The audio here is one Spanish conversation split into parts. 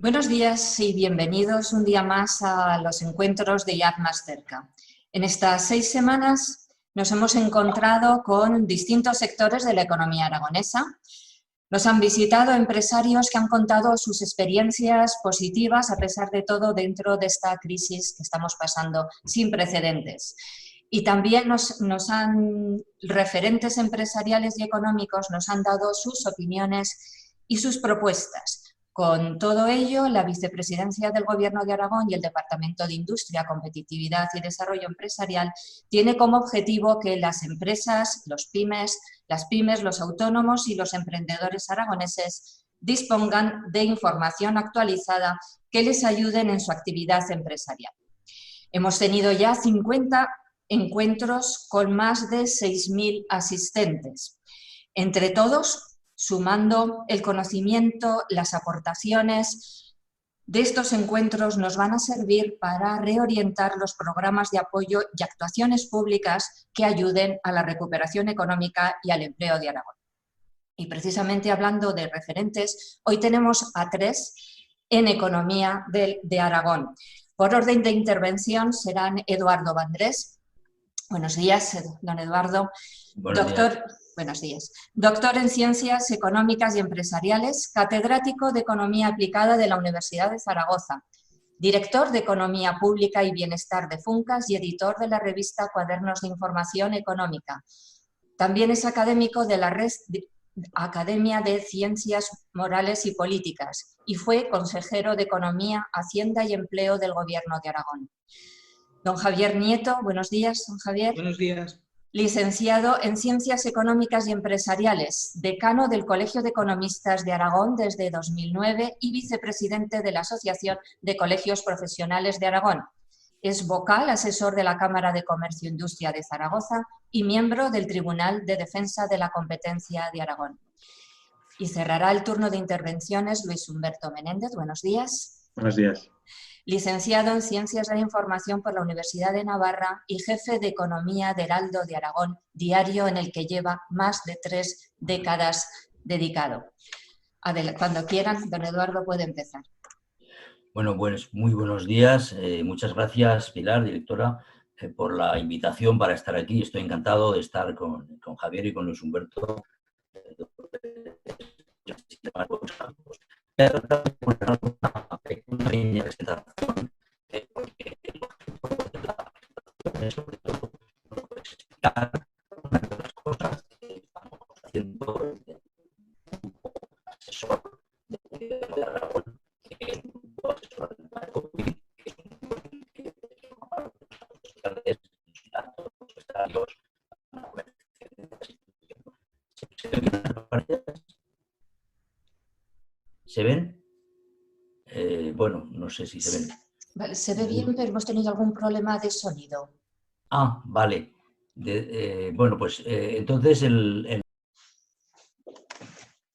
Buenos días y bienvenidos un día más a los encuentros de IAD Más Cerca. En estas 6 semanas nos hemos encontrado con distintos sectores de la economía aragonesa. Nos han visitado empresarios que han contado sus experiencias positivas, a pesar de todo, dentro de esta crisis que estamos pasando sin precedentes. Y también referentes empresariales y económicos nos han dado sus opiniones y sus propuestas. Con todo ello, la Vicepresidencia del Gobierno de Aragón y el Departamento de Industria, Competitividad y Desarrollo Empresarial tiene como objetivo que las empresas, las pymes, los autónomos y los emprendedores aragoneses dispongan de información actualizada que les ayuden en su actividad empresarial. Hemos tenido ya 50 encuentros con más de 6.000 asistentes. Entre todos, sumando el conocimiento, las aportaciones de estos encuentros nos van a servir para reorientar los programas de apoyo y actuaciones públicas que ayuden a la recuperación económica y al empleo de Aragón. Y precisamente hablando de referentes, hoy tenemos a 3 en economía de Aragón. Por orden de intervención serán Eduardo Vandrés. Buenos días, don Eduardo. Buenos días. Doctor en Ciencias Económicas y Empresariales, catedrático de Economía Aplicada de la Universidad de Zaragoza, director de Economía Pública y Bienestar de Funcas y editor de la revista Cuadernos de Información Económica. También es académico de la Academia de Ciencias Morales y Políticas y fue consejero de Economía, Hacienda y Empleo del Gobierno de Aragón. Don Javier Nieto, buenos días, don Javier. Buenos días. Licenciado en Ciencias Económicas y Empresariales, decano del Colegio de Economistas de Aragón desde 2009 y vicepresidente de la Asociación de Colegios Profesionales de Aragón. Es vocal asesor de la Cámara de Comercio e Industria de Zaragoza y miembro del Tribunal de Defensa de la Competencia de Aragón. Y cerrará el turno de intervenciones Luis Humberto Menéndez. Buenos días. Buenos días. Licenciado en Ciencias de la Información por la Universidad de Navarra y jefe de Economía de Heraldo de Aragón, diario en el que lleva más de 3 décadas dedicado. Cuando quieran, don Eduardo puede empezar. Bueno, pues muy buenos días. Muchas gracias, Pilar, directora, por la invitación para estar aquí. Estoy encantado de estar con Javier y con Luis Humberto. Una pequeña presentación, porque sobre todo explicar una de las cosas que estamos haciendo un poco asesor de Aragón, que es un grupo asesor de la COVID, que es un grupo que sociales, datos, estadios, ¿se ven? Bueno, no sé si se ven. Vale, se ve bien, pero hemos tenido algún problema de sonido. Ah, vale. Bueno, pues entonces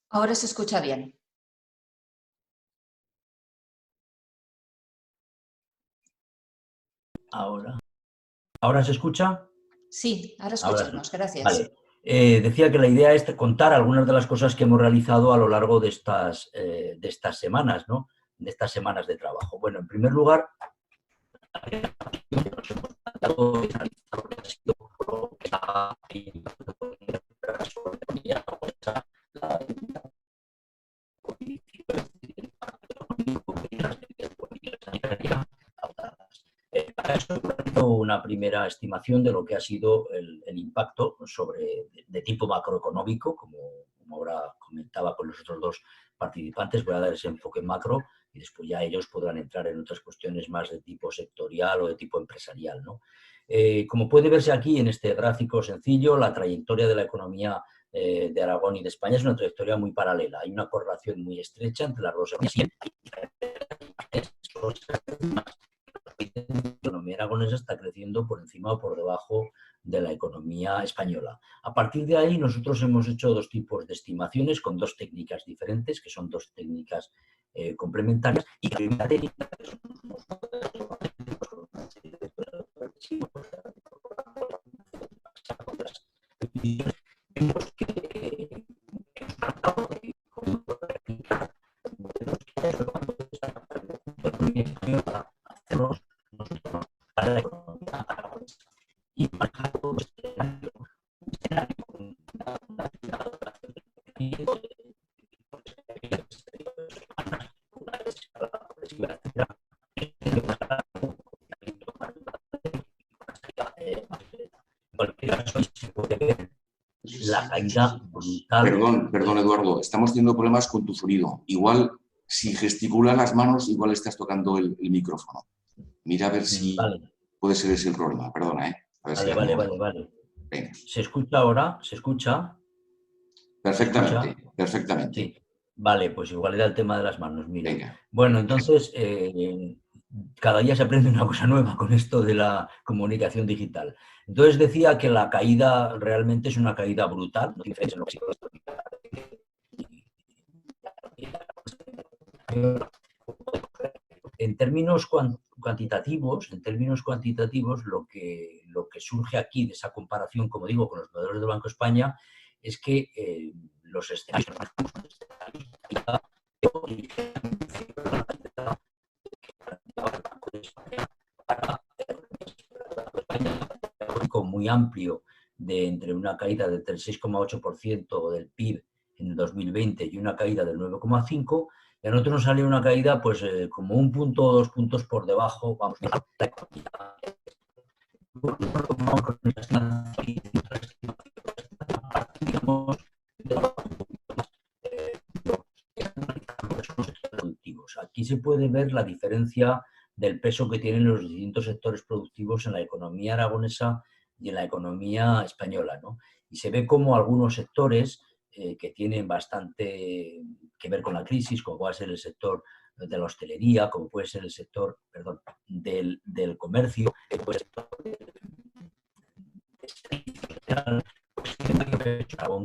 Ahora se escucha bien. ¿Ahora se escucha? Sí, ahora escuchamos, gracias. Vale. Decía que la idea es contar algunas de las cosas que hemos realizado a lo largo de estas semanas, ¿no? De estas semanas de trabajo. Bueno, en primer lugar, nos hemos tratado de analizar lo que ha sido lo que ha para eso he hecho una primera estimación de lo que ha sido el impacto de tipo macroeconómico, como ahora comentaba con los otros 2 participantes. Voy a dar ese enfoque macro y después ya ellos podrán entrar en otras cuestiones más de tipo sectorial o de tipo empresarial, ¿no? Como puede verse aquí en este gráfico sencillo, la trayectoria de la economía de Aragón y de España es una trayectoria muy paralela. Hay una correlación muy estrecha entre las dos economías. La economía aragonesa está creciendo por encima o por debajo de la economía española. A partir de ahí, nosotros hemos hecho 2 tipos de estimaciones con 2 técnicas diferentes, que son 2 técnicas complementarias, y que la técnica la caída brutal. Perdón, Eduardo, estamos teniendo problemas con tu sonido. Igual, si gesticulas las manos, igual estás tocando el micrófono. Mira a ver si puede ser ese el problema. Perdona, ¿eh? A ver Vale. Venga. ¿Se escucha ahora? ¿Se escucha? Perfectamente, ¿Se escucha? perfectamente. Sí. Vale, pues igual era el tema de las manos, mira. Venga. Bueno, entonces, cada día se aprende una cosa nueva con esto de la comunicación digital. Entonces decía que la caída realmente es una caída brutal. En términos cuantitativos, lo que surge aquí de esa comparación, como digo, con los modelos del Banco de España, es que los escenarios muy amplio de entre una caída del 6,8% del PIB en el 2020 y una caída del 9,5%, y a nosotros nos sale una caída pues como 1 punto o 2 puntos por debajo, vamos, productivos. Aquí se puede ver la diferencia del peso que tienen los distintos sectores productivos en la economía aragonesa y en la economía española, ¿no? Y se ve como algunos sectores que tienen bastante que ver con la crisis, como puede ser el sector de la hostelería, como puede ser el sector, perdón, del comercio, que puede ser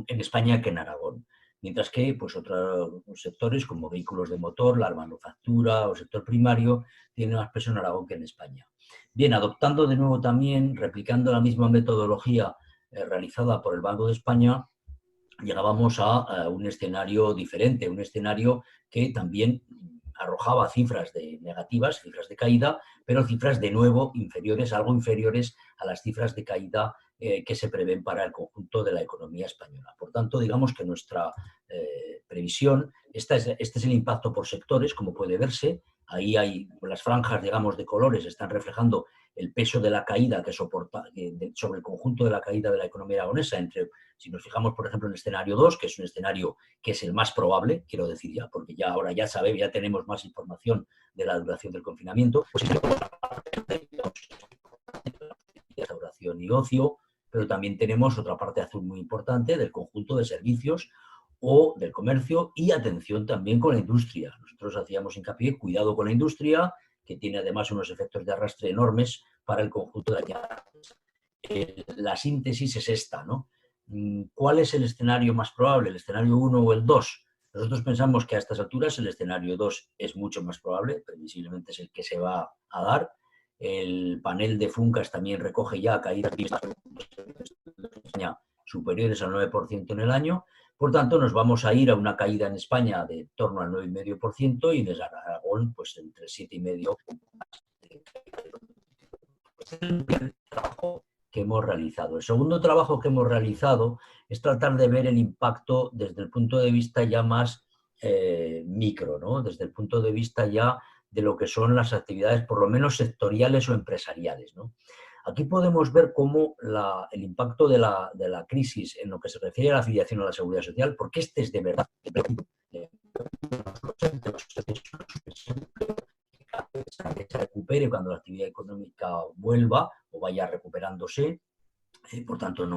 en España que en Aragón. Mientras que pues, otros sectores como vehículos de motor, la manufactura o sector primario tienen más peso en Aragón que en España. Bien, adoptando de nuevo también, replicando la misma metodología realizada por el Banco de España, llegábamos a un escenario diferente, un escenario que también arrojaba cifras negativas, cifras de caída, pero cifras de nuevo inferiores, algo inferiores a las cifras de caída que se prevén para el conjunto de la economía española. Por tanto, digamos que nuestra previsión, este es el impacto por sectores, como puede verse. Ahí hay las franjas, digamos, de colores, están reflejando el peso de la caída que soporta sobre el conjunto de la caída de la economía aragonesa. Si nos fijamos, por ejemplo, en el escenario 2, que es un escenario que es el más probable, quiero decir ya, porque ya ahora ya sabemos, ya tenemos más información de la duración del confinamiento, pues restauración y ocio, pero también tenemos otra parte azul muy importante del conjunto de servicios o del comercio y atención también con la industria. Nosotros hacíamos hincapié, cuidado con la industria, que tiene además unos efectos de arrastre enormes para el conjunto de la síntesis es esta, ¿no? ¿Cuál es el escenario más probable, el escenario 1 o el 2? Nosotros pensamos que a estas alturas el escenario 2 es mucho más probable, previsiblemente es el que se va a dar. El panel de Funcas también recoge ya caídas superiores al 9% en el año. Por tanto, nos vamos a ir a una caída en España de en torno al 9,5% y en Aragón pues entre 7,5%. El trabajo que hemos realizado. El segundo trabajo que hemos realizado es tratar de ver el impacto desde el punto de vista ya más micro, ¿no? Desde el punto de vista ya de lo que son las actividades, por lo menos sectoriales o empresariales, ¿no? Aquí podemos ver cómo el impacto de la crisis en lo que se refiere a la afiliación a la seguridad social, porque este es de verdad que se recupere cuando la actividad económica vuelva o vaya recuperándose. Por tanto,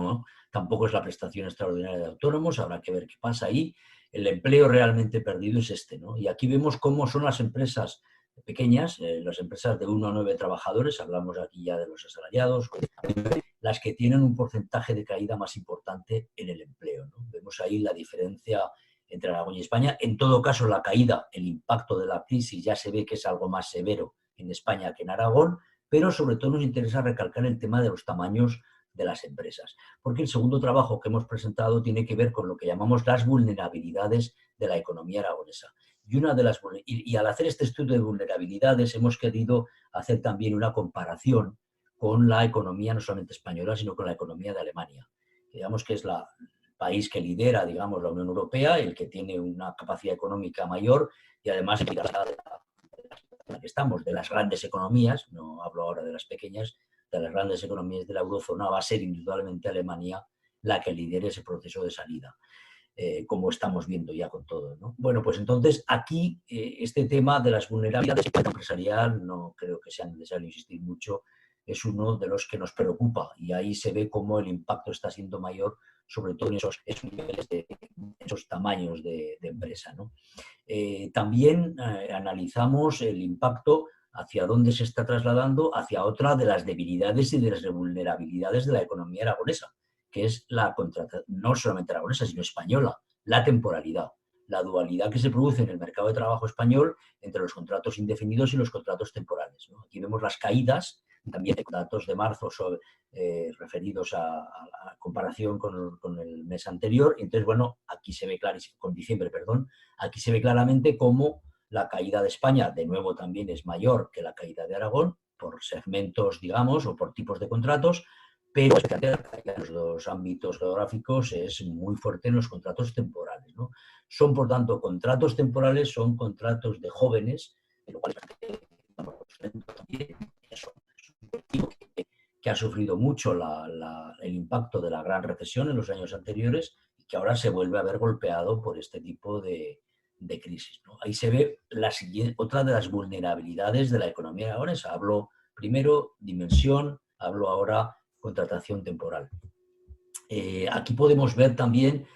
tampoco es la prestación extraordinaria de autónomos, habrá que ver qué pasa ahí. El empleo realmente perdido es este, ¿no? Y aquí vemos cómo son las empresas pequeñas, las empresas de 1 a 9 trabajadores, hablamos aquí ya de los asalariados, las que tienen un porcentaje de caída más importante en el empleo, ¿no? Vemos ahí la diferencia entre Aragón y España. En todo caso, la caída, el impacto de la crisis ya se ve que es algo más severo en España que en Aragón, pero sobre todo nos interesa recalcar el tema de los tamaños de las empresas, porque el segundo trabajo que hemos presentado tiene que ver con lo que llamamos las vulnerabilidades de la economía aragonesa. Y al hacer este estudio de vulnerabilidades hemos querido hacer también una comparación con la economía no solamente española, sino con la economía de Alemania. Digamos que es el país que lidera, digamos, la Unión Europea, el que tiene una capacidad económica mayor y además en la que estamos, de las grandes economías, no hablo ahora de las pequeñas, de las grandes economías de la eurozona, va a ser indudablemente Alemania la que lidere ese proceso de salida, como estamos viendo ya con todo, ¿no? Bueno, pues entonces aquí este tema de las vulnerabilidades empresarial, no creo que sea necesario insistir mucho, es uno de los que nos preocupa y ahí se ve cómo el impacto está siendo mayor, sobre todo en esos niveles, esos tamaños de empresa, ¿no? También analizamos el impacto hacia dónde se está trasladando, hacia otra de las debilidades y de las vulnerabilidades de la economía aragonesa, que es la contratación, no solamente aragonesa, sino española, la temporalidad, la dualidad que se produce en el mercado de trabajo español entre los contratos indefinidos y los contratos temporales, ¿no? Aquí vemos las caídas también de datos de marzo referidos a comparación con el mes anterior. Entonces, bueno, aquí se ve clarísimo, con diciembre, perdón, aquí se ve claramente cómo la caída de España, de nuevo, también es mayor que la caída de Aragón, por segmentos, digamos, o por tipos de contratos, pero en los dos ámbitos geográficos es muy fuerte en los contratos temporales, ¿no? Son, por tanto, contratos temporales, son contratos de jóvenes, lo cual que ha sufrido mucho el impacto de la gran recesión en los años anteriores y que ahora se vuelve a ver golpeado por este tipo de crisis, ¿no? Ahí se ve otra de las vulnerabilidades de la economía aragonesa. Hablo primero dimensión, hablo ahora contratación temporal. Aquí podemos ver también,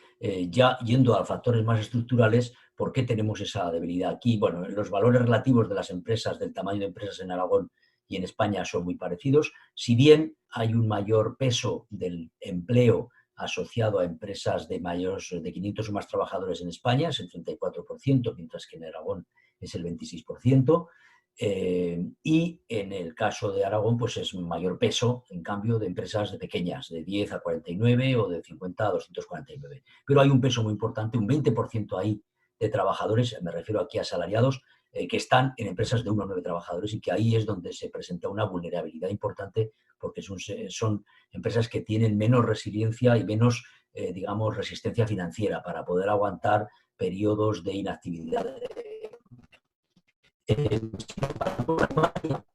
ya yendo a factores más estructurales, por qué tenemos esa debilidad. Aquí, bueno, los valores relativos de las empresas, del tamaño de empresas en Aragón y en España son muy parecidos. Si bien hay un mayor peso del empleo asociado a empresas de 500 o más trabajadores en España, es el 34%, mientras que en Aragón es el 26%. Y en el caso de Aragón, pues es un mayor peso, en cambio, de empresas de pequeñas, de 10 a 49 o de 50 a 249. Pero hay un peso muy importante, un 20% ahí de trabajadores, me refiero aquí a asalariados, que están en empresas de 1 a 9 trabajadores y que ahí es donde se presenta una vulnerabilidad importante porque son empresas que tienen menos resiliencia y menos, digamos, resistencia financiera para poder aguantar periodos de inactividad.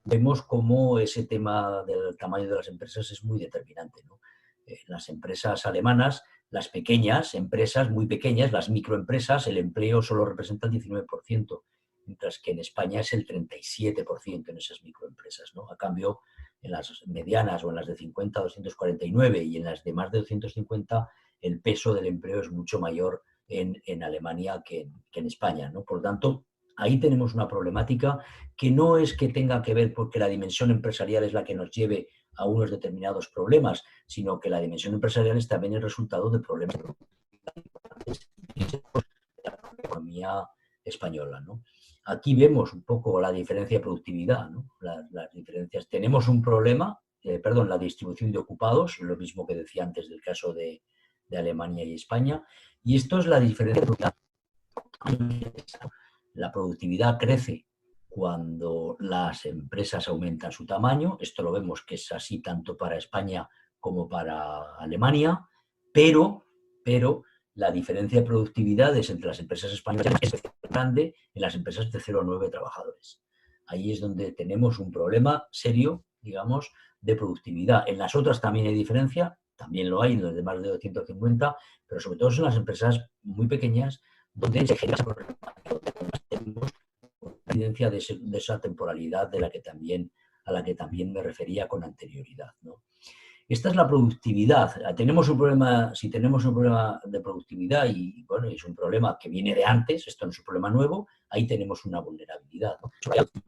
Vemos cómo ese tema del tamaño de las empresas es muy determinante, ¿no? Las empresas alemanas, las pequeñas empresas, muy pequeñas, las microempresas, el empleo solo representa el 19%, mientras que en España es el 37% en esas microempresas, ¿no? A cambio, en las medianas o en las de 50 a 249 y en las de más de 250, el peso del empleo es mucho mayor en Alemania que en España, ¿no? Por lo tanto, ahí tenemos una problemática que no es que tenga que ver porque la dimensión empresarial es la que nos lleve a unos determinados problemas, sino que la dimensión empresarial es también el resultado de problemas de la economía española, ¿no? Aquí vemos un poco la diferencia de productividad, ¿no? Las diferencias. Tenemos un problema, la distribución de ocupados, lo mismo que decía antes del caso de Alemania y España, y esto es la diferencia de productividad. La productividad crece cuando las empresas aumentan su tamaño. Esto lo vemos que es así tanto para España como para Alemania, pero la diferencia de productividades entre las empresas españolas es grande en las empresas de 0 a 9 trabajadores. Ahí es donde tenemos un problema serio, digamos, de productividad. En las otras también hay diferencia, también lo hay en los de más de 250, pero sobre todo son las empresas muy pequeñas donde se genera la evidencia de esa temporalidad a la que también me refería con anterioridad, ¿no? Esta es la productividad. Si tenemos un problema de productividad y bueno, es un problema que viene de antes, esto no es un problema nuevo, ahí tenemos una vulnerabilidad, ¿no?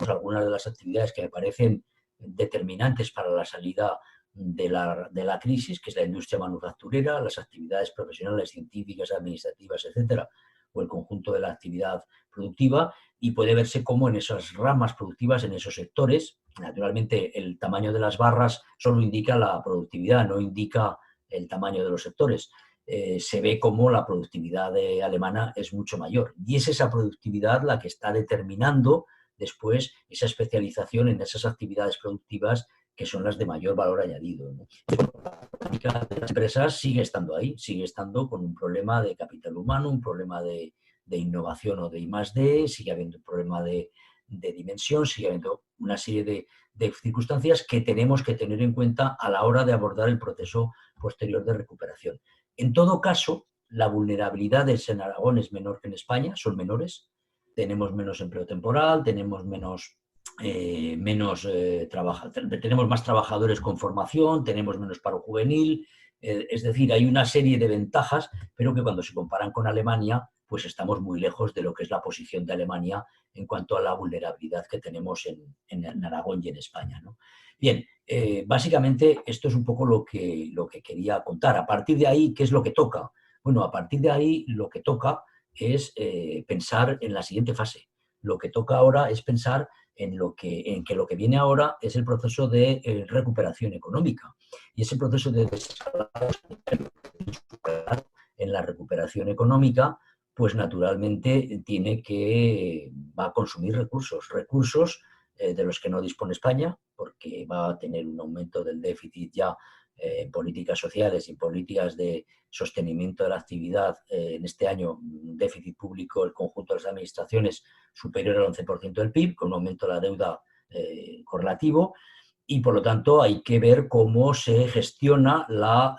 Algunas de las actividades que me parecen determinantes para la salida de la crisis, que es la industria manufacturera, las actividades profesionales, científicas, administrativas, etcétera, o el conjunto de la actividad productiva, y puede verse cómo en esas ramas productivas, en esos sectores, naturalmente el tamaño de las barras solo indica la productividad, no indica el tamaño de los sectores. Se ve cómo la productividad alemana es mucho mayor, y es esa productividad la que está determinando después esa especialización en esas actividades productivas que son las de mayor valor añadido, ¿no? La dinámica de las empresas sigue estando ahí, sigue estando con un problema de capital humano, un problema de innovación o de I+D, sigue habiendo un problema de dimensión, sigue habiendo una serie de circunstancias que tenemos que tener en cuenta a la hora de abordar el proceso posterior de recuperación. En todo caso, la vulnerabilidad en Aragón es menor que en España, son menores, tenemos menos empleo temporal, tenemos tenemos más trabajadores con formación, tenemos menos paro juvenil, es decir, hay una serie de ventajas, pero que cuando se comparan con Alemania, pues estamos muy lejos de lo que es la posición de Alemania en cuanto a la vulnerabilidad que tenemos en Aragón y en España, ¿no? Bien, básicamente esto es un poco lo que quería contar. A partir de ahí, ¿qué es lo que toca? Bueno, a partir de ahí lo que toca es pensar en la siguiente fase. Lo que toca ahora es pensar en que lo que viene ahora es el proceso de recuperación económica. Y ese proceso de en la recuperación económica, pues naturalmente va a consumir recursos de los que no dispone España, porque va a tener un aumento del déficit ya en políticas sociales y políticas de sostenimiento de la actividad en este año, un déficit público el conjunto de las administraciones superior al 11% del PIB, con un aumento de la deuda correlativo, y por lo tanto hay que ver cómo se gestiona la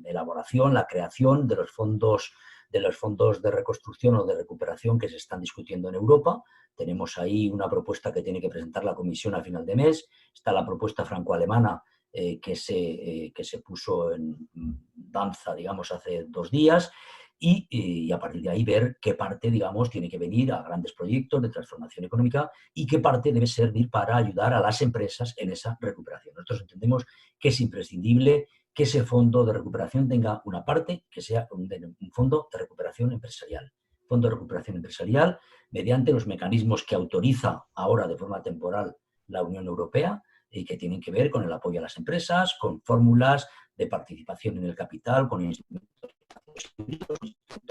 elaboración, la creación de los fondos de reconstrucción o de recuperación que se están discutiendo en Europa. Tenemos ahí una propuesta que tiene que presentar la Comisión a final de mes, está la propuesta franco-alemana que se puso en danza, digamos, hace 2 días, y a partir de ahí ver qué parte, digamos, tiene que venir a grandes proyectos de transformación económica y qué parte debe servir para ayudar a las empresas en esa recuperación. Nosotros entendemos que es imprescindible que ese fondo de recuperación tenga una parte que sea un fondo de recuperación empresarial. Fondo de recuperación empresarial mediante los mecanismos que autoriza ahora de forma temporal la Unión Europea y que tienen que ver con el apoyo a las empresas, con fórmulas de participación en el capital, con instrumentos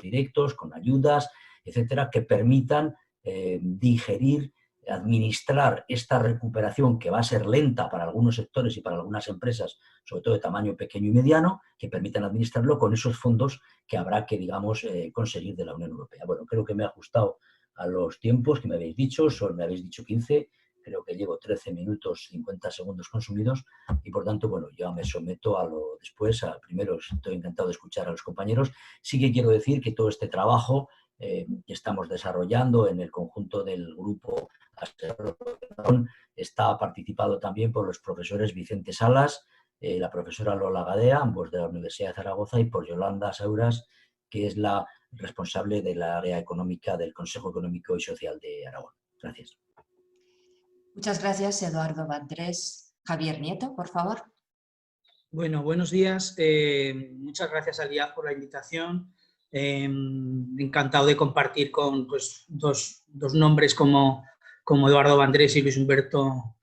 directos, con ayudas, etcétera, que permitan digerir, administrar esta recuperación que va a ser lenta para algunos sectores y para algunas empresas, sobre todo de tamaño pequeño y mediano, que permitan administrarlo con esos fondos que habrá que, digamos, conseguir de la Unión Europea. Bueno, creo que me he ajustado a los tiempos que me habéis dicho, solo me habéis dicho 15, creo que llevo 13 minutos 50 segundos consumidos y por tanto, bueno, ya me someto a lo después. Primero estoy encantado de escuchar a los compañeros. Sí que quiero decir que todo este trabajo que estamos desarrollando en el conjunto del grupo está participado también por los profesores Vicente Salas, la profesora Lola Gadea, ambos de la Universidad de Zaragoza, y por Yolanda Sauras, que es la responsable del área económica del Consejo Económico y Social de Aragón. Gracias. Muchas gracias, Eduardo Vendrés. Javier Nieto, por favor. Bueno, buenos días. Muchas gracias a Liaz por la invitación. Encantado de compartir con pues, dos nombres como Eduardo Vendrés y Luis Humberto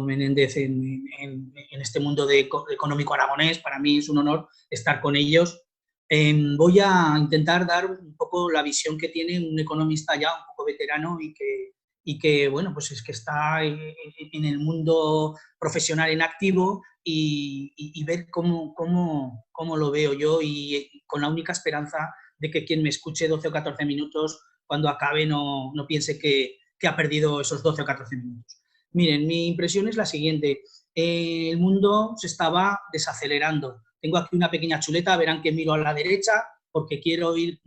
Menéndez en este mundo económico aragonés. Para mí es un honor estar con ellos. Voy a intentar dar un poco la visión que tiene un economista ya un poco veterano y que bueno, pues es que está en el mundo profesional en activo y ver cómo lo veo yo, y con la única esperanza de que quien me escuche 12 o 14 minutos cuando acabe no piense que ha perdido esos 12 o 14 minutos. Miren, mi impresión es la siguiente. El mundo se estaba desacelerando. Tengo aquí una pequeña chuleta, verán que miro a la derecha porque quiero ir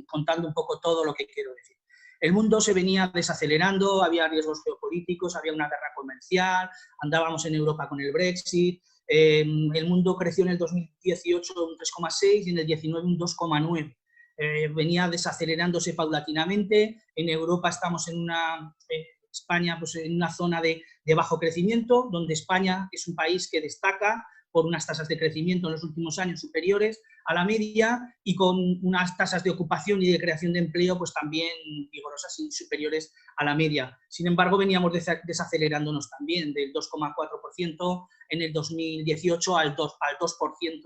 contando un poco todo lo que quiero decir. El mundo se venía desacelerando, había riesgos geopolíticos, había una guerra comercial, andábamos en Europa con el Brexit, el mundo creció en el 2018 un 3,6 y en el 19 un 2,9. Venía desacelerándose paulatinamente. En Europa estamos en España pues en una zona de bajo crecimiento, donde España es un país que destaca por unas tasas de crecimiento en los últimos años superiores a la media y con unas tasas de ocupación y de creación de empleo pues también vigorosas y superiores a la media. Sin embargo, veníamos desacelerándonos también del 2,4% en el 2018 al 2%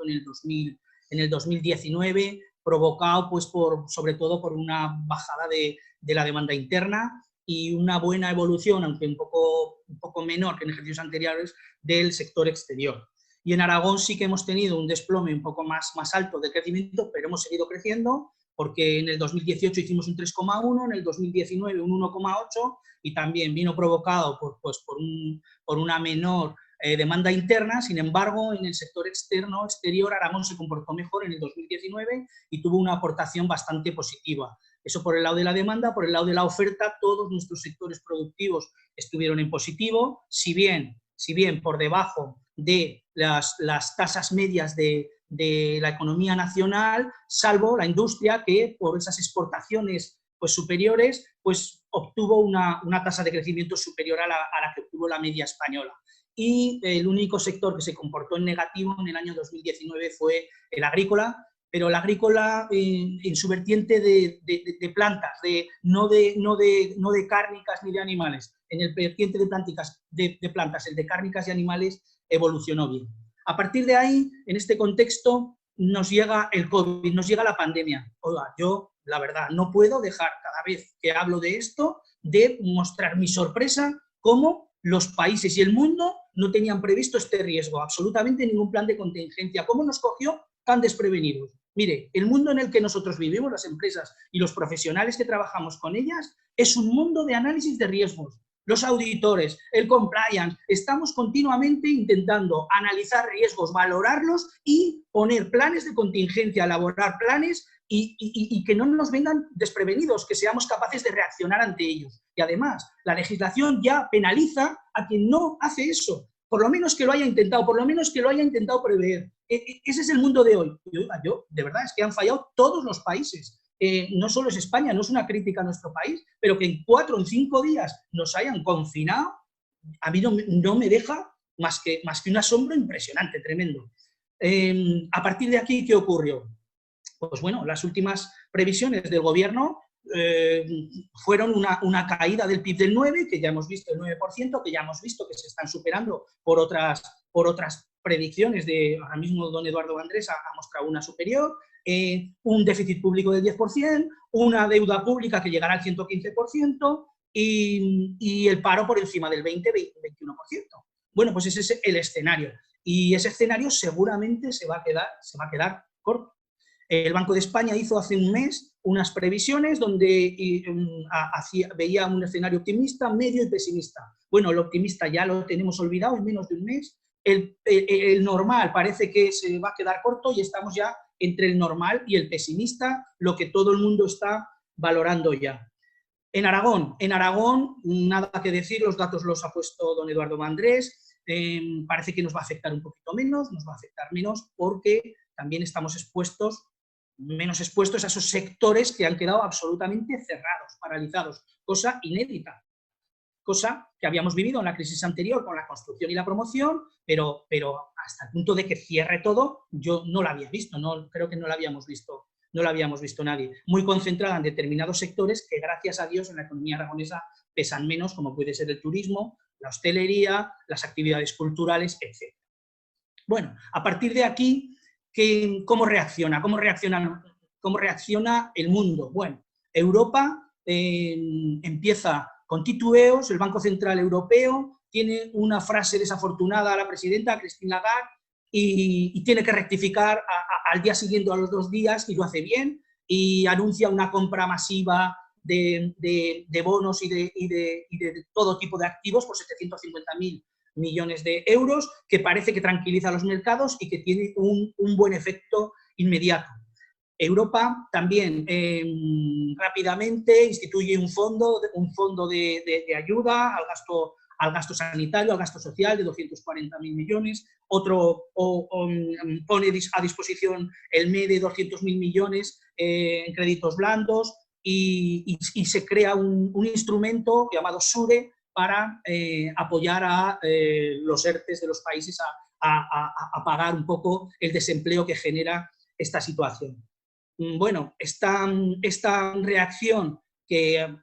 en el 2019, provocado pues sobre todo por una bajada de la demanda interna y una buena evolución, aunque un poco menor que en ejercicios anteriores, del sector exterior. Y en Aragón sí que hemos tenido un desplome un poco más alto de crecimiento, pero hemos seguido creciendo, porque en el 2018 hicimos un 3,1, en el 2019 un 1,8, y también vino provocado por una menor demanda interna. Sin embargo, en el sector exterior, Aragón se comportó mejor en el 2019 y tuvo una aportación bastante positiva. Eso por el lado de la demanda. Por el lado de la oferta, todos nuestros sectores productivos estuvieron en positivo, si bien por debajo de las tasas medias de la economía nacional, salvo la industria, que por esas exportaciones pues superiores, pues obtuvo una tasa de crecimiento superior a la que obtuvo la media española. Y el único sector que se comportó en negativo en el año 2019 fue el agrícola, pero el agrícola en su vertiente de plantas, no de cárnicas ni de animales. En el vertiente de plantas, el de cárnicas y animales evolucionó bien. A partir de ahí, en este contexto, nos llega el COVID, nos llega la pandemia. Oiga, yo, la verdad, no puedo dejar cada vez que hablo de esto de mostrar mi sorpresa cómo los países y el mundo no tenían previsto este riesgo, absolutamente ningún plan de contingencia. ¿Cómo nos cogió tan desprevenidos? Mire, el mundo en el que nosotros vivimos, las empresas y los profesionales que trabajamos con ellas, es un mundo de análisis de riesgos. Los auditores, el compliance, estamos continuamente intentando analizar riesgos, valorarlos y poner planes de contingencia, elaborar planes y que no nos vengan desprevenidos, que seamos capaces de reaccionar ante ellos. Y además, la legislación ya penaliza a quien no hace eso, por lo menos que lo haya intentado, por lo menos que lo haya intentado prever. Ese es el mundo de hoy. Yo, de verdad, es que han fallado todos los países. No solo es España, no es una crítica a nuestro país, pero que en 4 o 5 días nos hayan confinado, a mí no me deja más que un asombro impresionante, tremendo. A partir de aquí, ¿qué ocurrió? Pues bueno, las últimas previsiones del gobierno fueron una caída del PIB del 9%, que ya hemos visto el 9%, que ya hemos visto que se están superando por otras predicciones ahora mismo don Eduardo Vandrés ha mostrado una superior, un déficit público del 10%, una deuda pública que llegará al 115% y el paro por encima del 20-21%. Bueno, pues ese es el escenario. Y ese escenario seguramente se va a quedar corto. El Banco de España hizo hace un mes unas previsiones donde veía un escenario optimista, medio y pesimista. Bueno, el optimista ya lo tenemos olvidado en menos de un mes. El normal parece que se va a quedar corto y estamos ya entre el normal y el pesimista, lo que todo el mundo está valorando ya. En Aragón, nada que decir, los datos los ha puesto don Eduardo Vandrés. Parece que nos va a afectar un poquito menos, nos va a afectar menos porque también estamos menos expuestos a esos sectores que han quedado absolutamente cerrados, paralizados, cosa inédita, cosa que habíamos vivido en la crisis anterior con la construcción y la promoción, pero hasta el punto de que cierre todo, yo no la había visto, creo que no la habíamos visto nadie. Muy concentrada en determinados sectores que, gracias a Dios, en la economía aragonesa pesan menos, como puede ser el turismo, la hostelería, las actividades culturales, etc. Bueno, a partir de aquí, ¿cómo reacciona el mundo? Bueno, Europa empieza con titubeos, el Banco Central Europeo tiene una frase desafortunada a la presidenta, Christine Lagarde, y tiene que rectificar al día siguiente o a los 2 días, y lo hace bien, y anuncia una compra masiva de bonos y de todo tipo de activos por 750.000 millones de euros, que parece que tranquiliza a los mercados y que tiene un buen efecto inmediato. Europa también rápidamente instituye un fondo de ayuda al gasto sanitario, al gasto social de 240.000 millones, otro pone a disposición el MED de 200.000 millones en créditos blandos y se crea un instrumento llamado SURE para apoyar a los ERTEs de los países a pagar un poco el desempleo que genera esta situación. Bueno, esta reacción que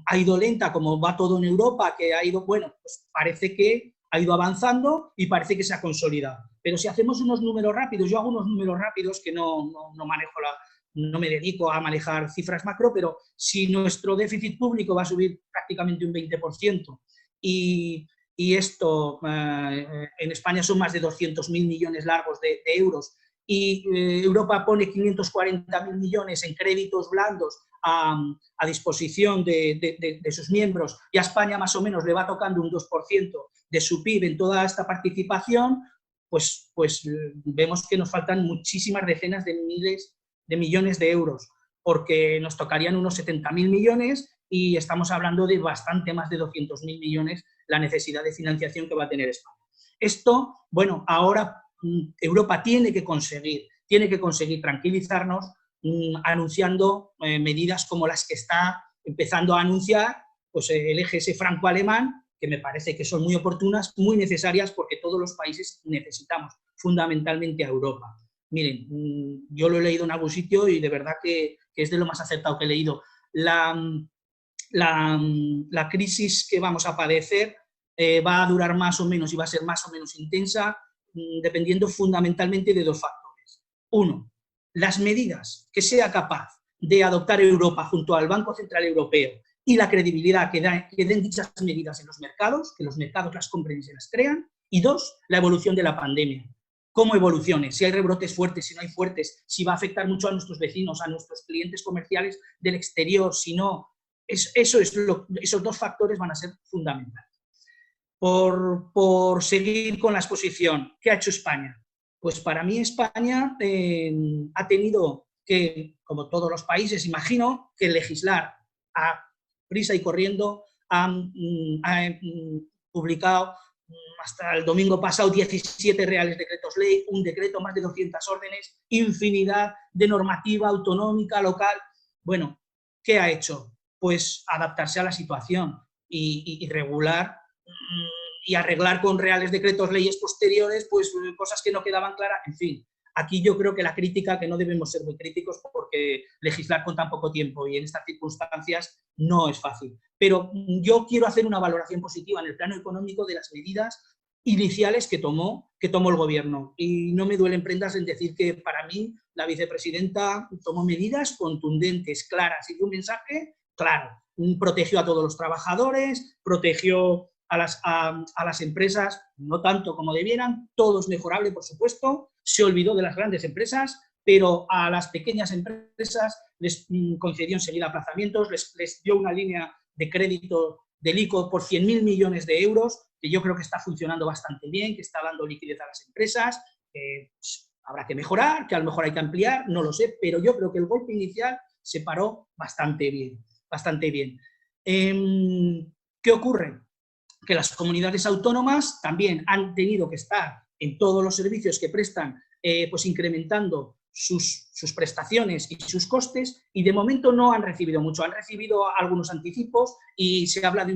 ha ido lenta, como va todo en Europa, que ha ido, bueno, pues parece que ha ido avanzando y parece que se ha consolidado. Pero si hacemos unos números rápidos, yo hago unos números rápidos que no manejo no me dedico a manejar cifras macro, pero si nuestro déficit público va a subir prácticamente un 20% y esto en España son más de 200.000 millones largos de euros, y Europa pone 540.000 millones en créditos blandos a disposición de sus miembros, y a España más o menos le va tocando un 2% de su PIB en toda esta participación, pues vemos que nos faltan muchísimas decenas de miles de millones de euros, porque nos tocarían unos 70.000 millones y estamos hablando de bastante más de 200.000 millones la necesidad de financiación que va a tener España. Esto, bueno, ahora Europa tiene que conseguir tranquilizarnos anunciando medidas como las que está empezando a anunciar pues, el eje ese franco-alemán, que me parece que son muy oportunas, muy necesarias, porque todos los países necesitamos fundamentalmente a Europa. Miren, yo lo he leído en algún sitio y de verdad que es de lo más acertado que he leído. La crisis que vamos a padecer va a durar más o menos y va a ser más o menos intensa, dependiendo fundamentalmente de dos factores. Uno, las medidas que sea capaz de adoptar Europa junto al Banco Central Europeo y la credibilidad que den dichas medidas en los mercados, que los mercados las compren y se las crean. Y dos, la evolución de la pandemia. ¿Cómo evolucione? Si hay rebrotes fuertes, si no hay fuertes, si va a afectar mucho a nuestros vecinos, a nuestros clientes comerciales del exterior, si no. Esos dos factores van a ser fundamentales. Por seguir con la exposición, ¿qué ha hecho España? Pues para mí España ha tenido que, como todos los países, imagino, que legislar a prisa y corriendo. Ha publicado hasta el domingo pasado 17 reales decretos ley, un decreto, más de 200 órdenes, infinidad de normativa autonómica, local. Bueno, ¿qué ha hecho? Pues adaptarse a la situación y regular y arreglar con reales decretos leyes posteriores pues cosas que no quedaban claras, en fin. Aquí yo creo que la crítica, que no debemos ser muy críticos porque legislar con tan poco tiempo y en estas circunstancias no es fácil. Pero yo quiero hacer una valoración positiva en el plano económico de las medidas iniciales que tomó el gobierno. Y no me duelen prendas en decir que para mí la vicepresidenta tomó medidas contundentes, claras, y dio un mensaje claro. Protegió a todos los trabajadores, protegió a las empresas, no tanto como debieran, todo es mejorable, por supuesto, se olvidó de las grandes empresas, pero a las pequeñas empresas les concedió enseguida aplazamientos, les dio una línea de crédito del ICO por 100.000 millones de euros, que yo creo que está funcionando bastante bien, que está dando liquidez a las empresas, habrá que mejorar, que a lo mejor hay que ampliar, no lo sé, pero yo creo que el golpe inicial se paró bastante bien, bastante bien. ¿Qué ocurre? Que las comunidades autónomas también han tenido que estar en todos los servicios que prestan, pues incrementando sus prestaciones y sus costes, y de momento no han recibido mucho, han recibido algunos anticipos y se habla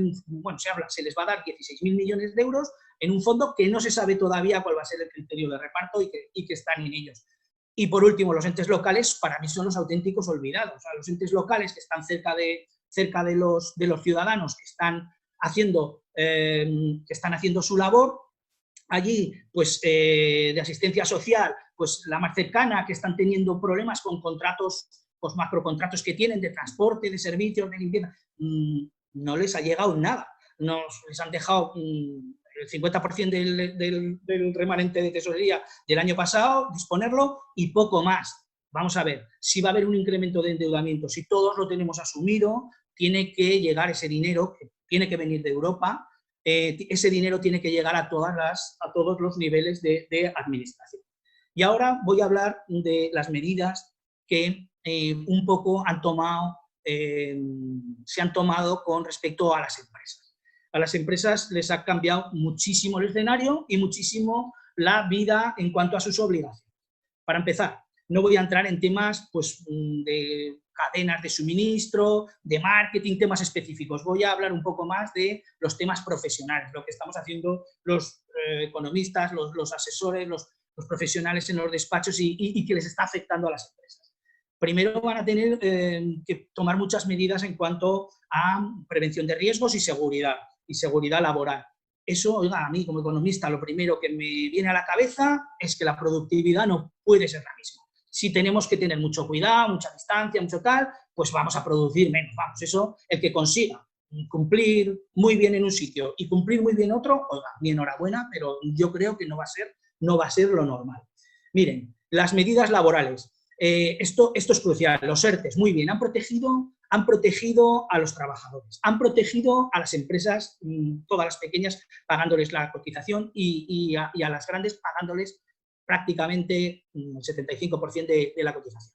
se les va a dar 16.000 millones de euros en un fondo que no se sabe todavía cuál va a ser el criterio de reparto y que están en ellos. Y por último, los entes locales para mí son los auténticos olvidados. O sea, los entes locales que están cerca de los ciudadanos, que están haciendo su labor allí, pues de asistencia social, pues la más cercana, que están teniendo problemas con contratos, pues macrocontratos que tienen de transporte, de servicios, de limpieza, no les ha llegado nada. Les han dejado el 50% del remanente de tesorería del año pasado, disponerlo, y poco más. Vamos a ver, si va a haber un incremento de endeudamiento, si todos lo tenemos asumido, tiene que llegar ese dinero, que tiene que venir de Europa, ese dinero tiene que llegar a todos los niveles de administración. Y ahora voy a hablar de las medidas que un poco se han tomado con respecto a las empresas. A las empresas les ha cambiado muchísimo el escenario y muchísimo la vida en cuanto a sus obligaciones. Para empezar, no voy a entrar en temas pues, de cadenas de suministro, de marketing, temas específicos. Voy a hablar un poco más de los temas profesionales, lo que estamos haciendo los economistas, los asesores, los profesionales en los despachos y que les está afectando a las empresas. Primero van a tener que tomar muchas medidas en cuanto a prevención de riesgos y seguridad laboral. Eso, oiga, a mí como economista lo primero que me viene a la cabeza es que la productividad no puede ser la misma. si tenemos que tener mucho cuidado, mucha distancia, mucho tal, pues vamos a producir menos. Vamos, eso, el que consiga cumplir muy bien en un sitio y cumplir muy bien en otro, oiga, mi enhorabuena, pero yo creo que no va a ser lo normal. Miren, las medidas laborales. Esto es crucial. Los ERTEs, muy bien, han protegido a los trabajadores, han protegido a las empresas, todas las pequeñas, pagándoles la cotización y a las grandes pagándoles prácticamente el 75% de la cotización.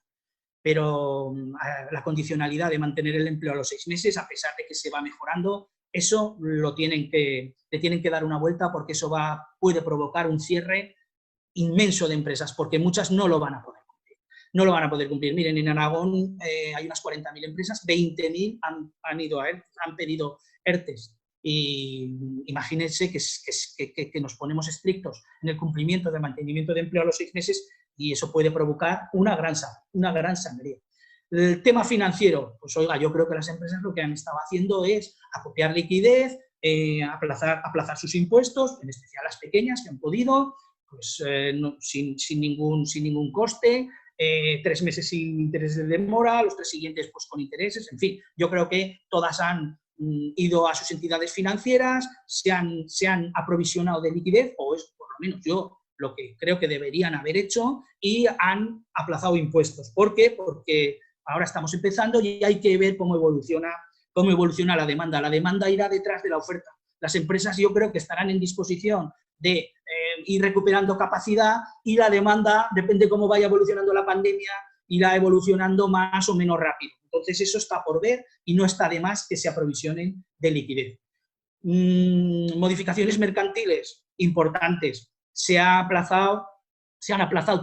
Pero la condicionalidad de mantener el empleo a los 6 meses, a pesar de que se va mejorando, eso le tienen que dar una vuelta, porque eso puede provocar un cierre inmenso de empresas, porque muchas no lo van a poder cumplir. No lo van a poder cumplir. Miren, en Aragón hay unas 40.000 empresas, 20.000 han pedido ERTEs. Y imagínense que nos ponemos estrictos en el cumplimiento del mantenimiento de empleo a los 6 meses y eso puede provocar una gran sangría. El tema financiero, pues oiga, yo creo que las empresas lo que han estado haciendo es acopiar liquidez, aplazar sus impuestos, en especial las pequeñas que han podido, pues sin ningún coste, 3 meses sin intereses de demora, los 3 siguientes pues con intereses, en fin, yo creo que todas han ido a sus entidades financieras, se han aprovisionado de liquidez, o es por lo menos yo lo que creo que deberían haber hecho, y han aplazado impuestos. ¿Por qué? Porque ahora estamos empezando y hay que ver cómo evoluciona la demanda. La demanda irá detrás de la oferta. Las empresas yo creo que estarán en disposición de ir recuperando capacidad, y la demanda, depende cómo vaya evolucionando la pandemia, irá evolucionando más o menos rápido. Entonces eso está por ver y no está de más que se aprovisionen de liquidez. Modificaciones mercantiles importantes. Se han aplazado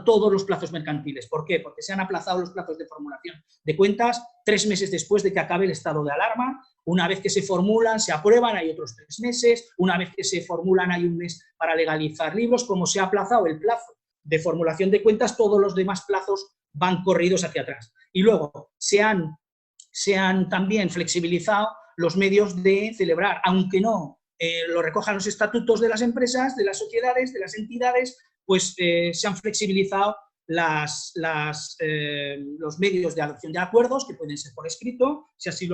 todos los plazos mercantiles. ¿Por qué? Porque se han aplazado los plazos de formulación de cuentas 3 meses después de que acabe el estado de alarma. Una vez que se formulan, se aprueban, hay otros 3 meses. Una vez que se formulan, hay 1 mes para legalizar libros. Como se ha aplazado el plazo de formulación de cuentas, todos los demás plazos van corridos hacia atrás. Y luego se han también flexibilizado los medios de celebrar, aunque no lo recojan los estatutos de las empresas, de las sociedades, de las entidades, pues se han flexibilizado los medios de adopción de acuerdos, que pueden ser por escrito, si así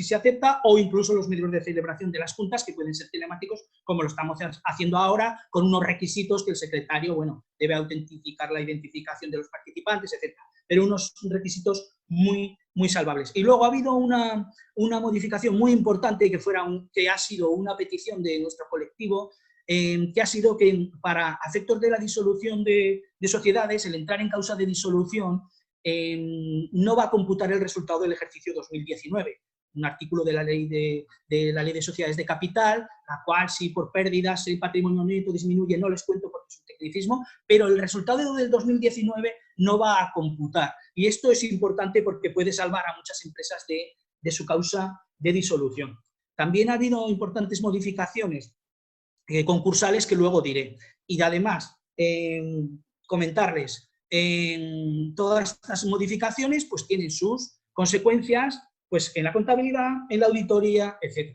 se acepta, o incluso los medios de celebración de las juntas, que pueden ser telemáticos, como lo estamos haciendo ahora, con unos requisitos que el secretario, bueno, debe autentificar la identificación de los participantes, etc. Pero unos requisitos muy, muy salvables. Y luego ha habido una modificación muy importante que ha sido una petición de nuestro colectivo, que ha sido que para efectos de la disolución de sociedades, el entrar en causa de disolución no va a computar el resultado del ejercicio 2019. Un artículo de la ley de sociedades de capital, la cual si por pérdidas el patrimonio neto disminuye, no les cuento porque es un tecnicismo, pero el resultado del 2019 no va a computar. Y esto es importante porque puede salvar a muchas empresas de su causa de disolución. También ha habido importantes modificaciones concursales que luego diré. Y además, comentarles, todas estas modificaciones pues tienen sus consecuencias pues en la contabilidad, en la auditoría, etc.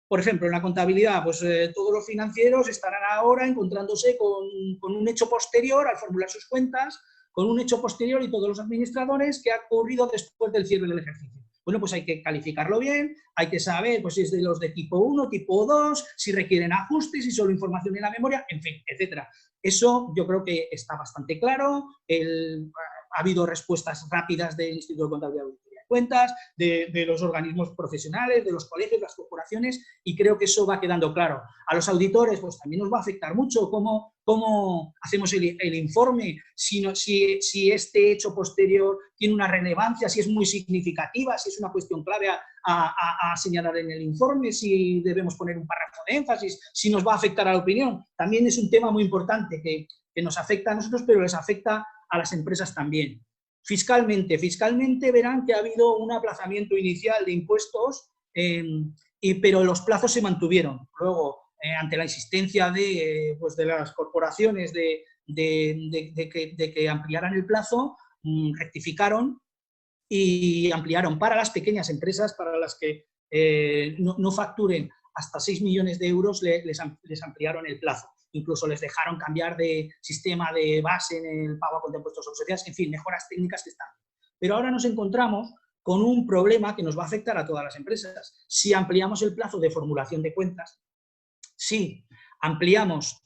Por ejemplo, en la contabilidad, pues todos los financieros estarán ahora encontrándose con un hecho posterior al formular sus cuentas, con un hecho posterior y todos los administradores que ha ocurrido después del cierre del ejercicio. Bueno, pues hay que calificarlo bien, hay que saber pues, si es de los de tipo 1, tipo 2, si requieren ajustes, si solo información en la memoria, en fin, etc. Eso yo creo que está bastante claro. Ha habido respuestas rápidas del Instituto de Contabilidad y Auditoría de Cuentas, de los organismos profesionales, de los colegios, las corporaciones, y creo que eso va quedando claro. A los auditores pues también nos va a afectar mucho cómo hacemos el informe, si este hecho posterior tiene una relevancia, si es muy significativa, si es una cuestión clave a señalar en el informe, si debemos poner un párrafo de énfasis, si nos va a afectar a la opinión. También es un tema muy importante que nos afecta a nosotros, pero les afecta a las empresas también. Fiscalmente verán que ha habido un aplazamiento inicial de impuestos, pero los plazos se mantuvieron. Luego, ante la insistencia de las corporaciones de que ampliaran el plazo, rectificaron y ampliaron para las pequeñas empresas, para las que no facturen hasta 6 millones de euros, les ampliaron el plazo. incluso les dejaron cambiar de sistema de base en el pago a cuenta de impuestos sobre sociedades, en fin, mejoras técnicas que están. Pero ahora nos encontramos con un problema que nos va a afectar a todas las empresas. Si ampliamos el plazo de formulación de cuentas, si ampliamos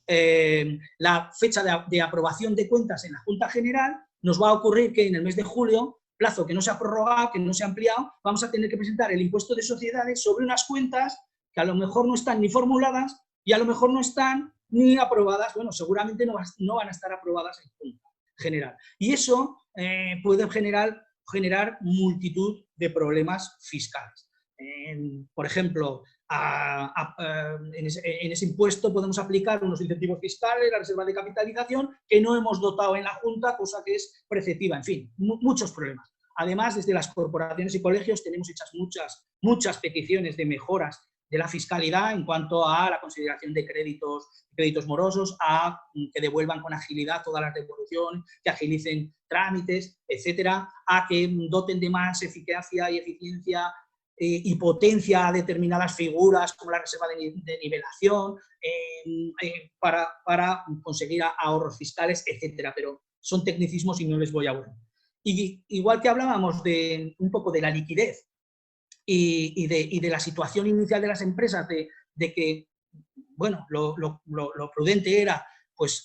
la fecha de aprobación de cuentas en la Junta General, nos va a ocurrir que en el mes de julio, plazo que no se ha prorrogado, que no se ha ampliado, vamos a tener que presentar el impuesto de sociedades sobre unas cuentas que a lo mejor no están ni formuladas y a lo mejor no están ni aprobadas, bueno, seguramente no van a estar aprobadas en Junta General. Y eso puede generar multitud de problemas fiscales. Por ejemplo, en ese impuesto podemos aplicar unos incentivos fiscales, la reserva de capitalización, que no hemos dotado en la Junta, cosa que es preceptiva, en fin, muchos problemas. Además, desde las corporaciones y colegios tenemos hechas muchas peticiones de mejoras de la fiscalidad en cuanto a la consideración de créditos morosos, a que devuelvan con agilidad todas las devoluciones, que agilicen trámites, etcétera, a que doten de más eficacia y eficiencia y potencia a determinadas figuras como la reserva de nivelación para conseguir ahorros fiscales, etcétera. Pero son tecnicismos y no les voy a aburrir. Y igual que hablábamos un poco de la liquidez y de la situación inicial de las empresas, de que, bueno, lo prudente era pues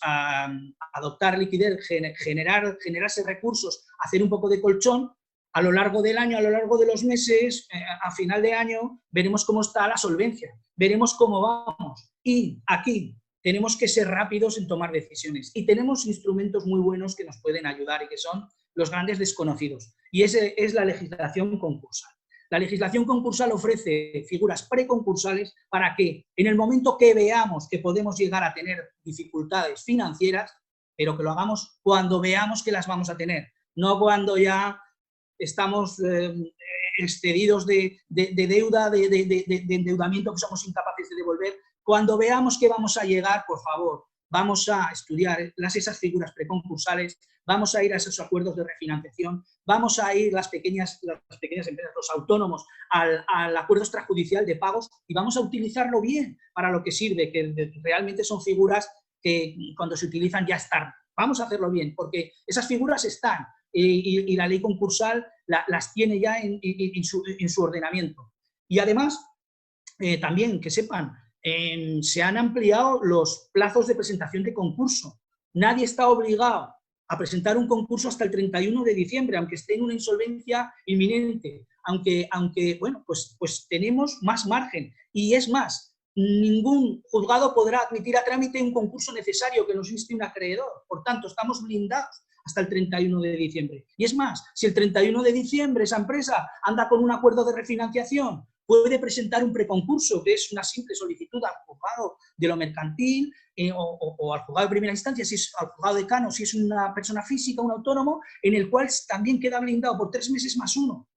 adoptar liquidez, generarse recursos, hacer un poco de colchón. A lo largo del año, a lo largo de los meses, a final de año, veremos cómo está la solvencia, veremos cómo vamos. Y aquí tenemos que ser rápidos en tomar decisiones. Y tenemos instrumentos muy buenos que nos pueden ayudar y que son los grandes desconocidos. Y ese es la legislación concursal. La legislación concursal ofrece figuras preconcursales para que en el momento que veamos que podemos llegar a tener dificultades financieras, pero que lo hagamos cuando veamos que las vamos a tener, no cuando ya estamos excedidos de deuda, de endeudamiento que somos incapaces de devolver. Cuando veamos que vamos a llegar, por favor, vamos a estudiar esas figuras preconcursales, vamos a ir a esos acuerdos de refinanciación, vamos a ir las pequeñas empresas, los autónomos, al acuerdo extrajudicial de pagos y vamos a utilizarlo bien para lo que sirve, que realmente son figuras que cuando se utilizan ya están. Vamos a hacerlo bien, porque esas figuras están. Y la ley concursal las tiene ya en su ordenamiento. Y además, también que sepan, se han ampliado los plazos de presentación de concurso. Nadie está obligado a presentar un concurso hasta el 31 de diciembre, aunque esté en una insolvencia inminente, aunque bueno, pues tenemos más margen. Y es más, ningún juzgado podrá admitir a trámite un concurso necesario que nos inste un acreedor. Por tanto, estamos blindados hasta el 31 de diciembre. Y es más, si el 31 de diciembre esa empresa anda con un acuerdo de refinanciación, puede presentar un preconcurso, que es una simple solicitud al juzgado de lo mercantil o al juzgado de primera instancia, si es al juzgado decano, si es una persona física, un autónomo, en el cual también queda blindado por 3 meses más 1.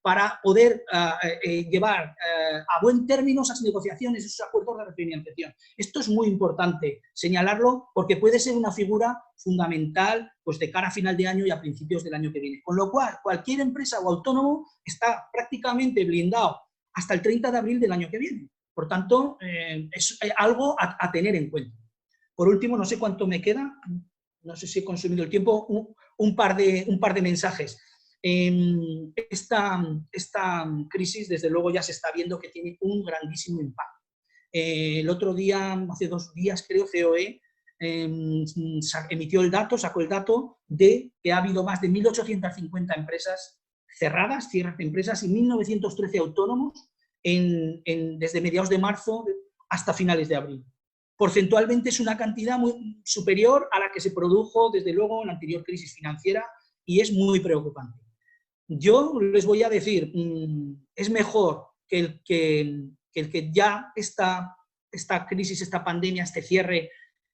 Para poder llevar a buen término esas negociaciones, esos acuerdos de refinanciación. Esto es muy importante señalarlo porque puede ser una figura fundamental pues, de cara a final de año y a principios del año que viene. Con lo cual, cualquier empresa o autónomo está prácticamente blindado hasta el 30 de abril del año que viene. Por tanto, es algo a tener en cuenta. Por último, no sé cuánto me queda, no sé si he consumido el tiempo, un par de mensajes. Esta crisis, desde luego, ya se está viendo que tiene un grandísimo impacto. El otro día, hace 2 días, creo, COE sacó el dato de que ha habido más de 1.850 empresas cerradas, cierres de empresas, y 1.913 autónomos desde mediados de marzo hasta finales de abril. Porcentualmente es una cantidad muy superior a la que se produjo, desde luego, en la anterior crisis financiera y es muy preocupante. Yo les voy a decir, es mejor que el que ya esta crisis, esta pandemia, este cierre,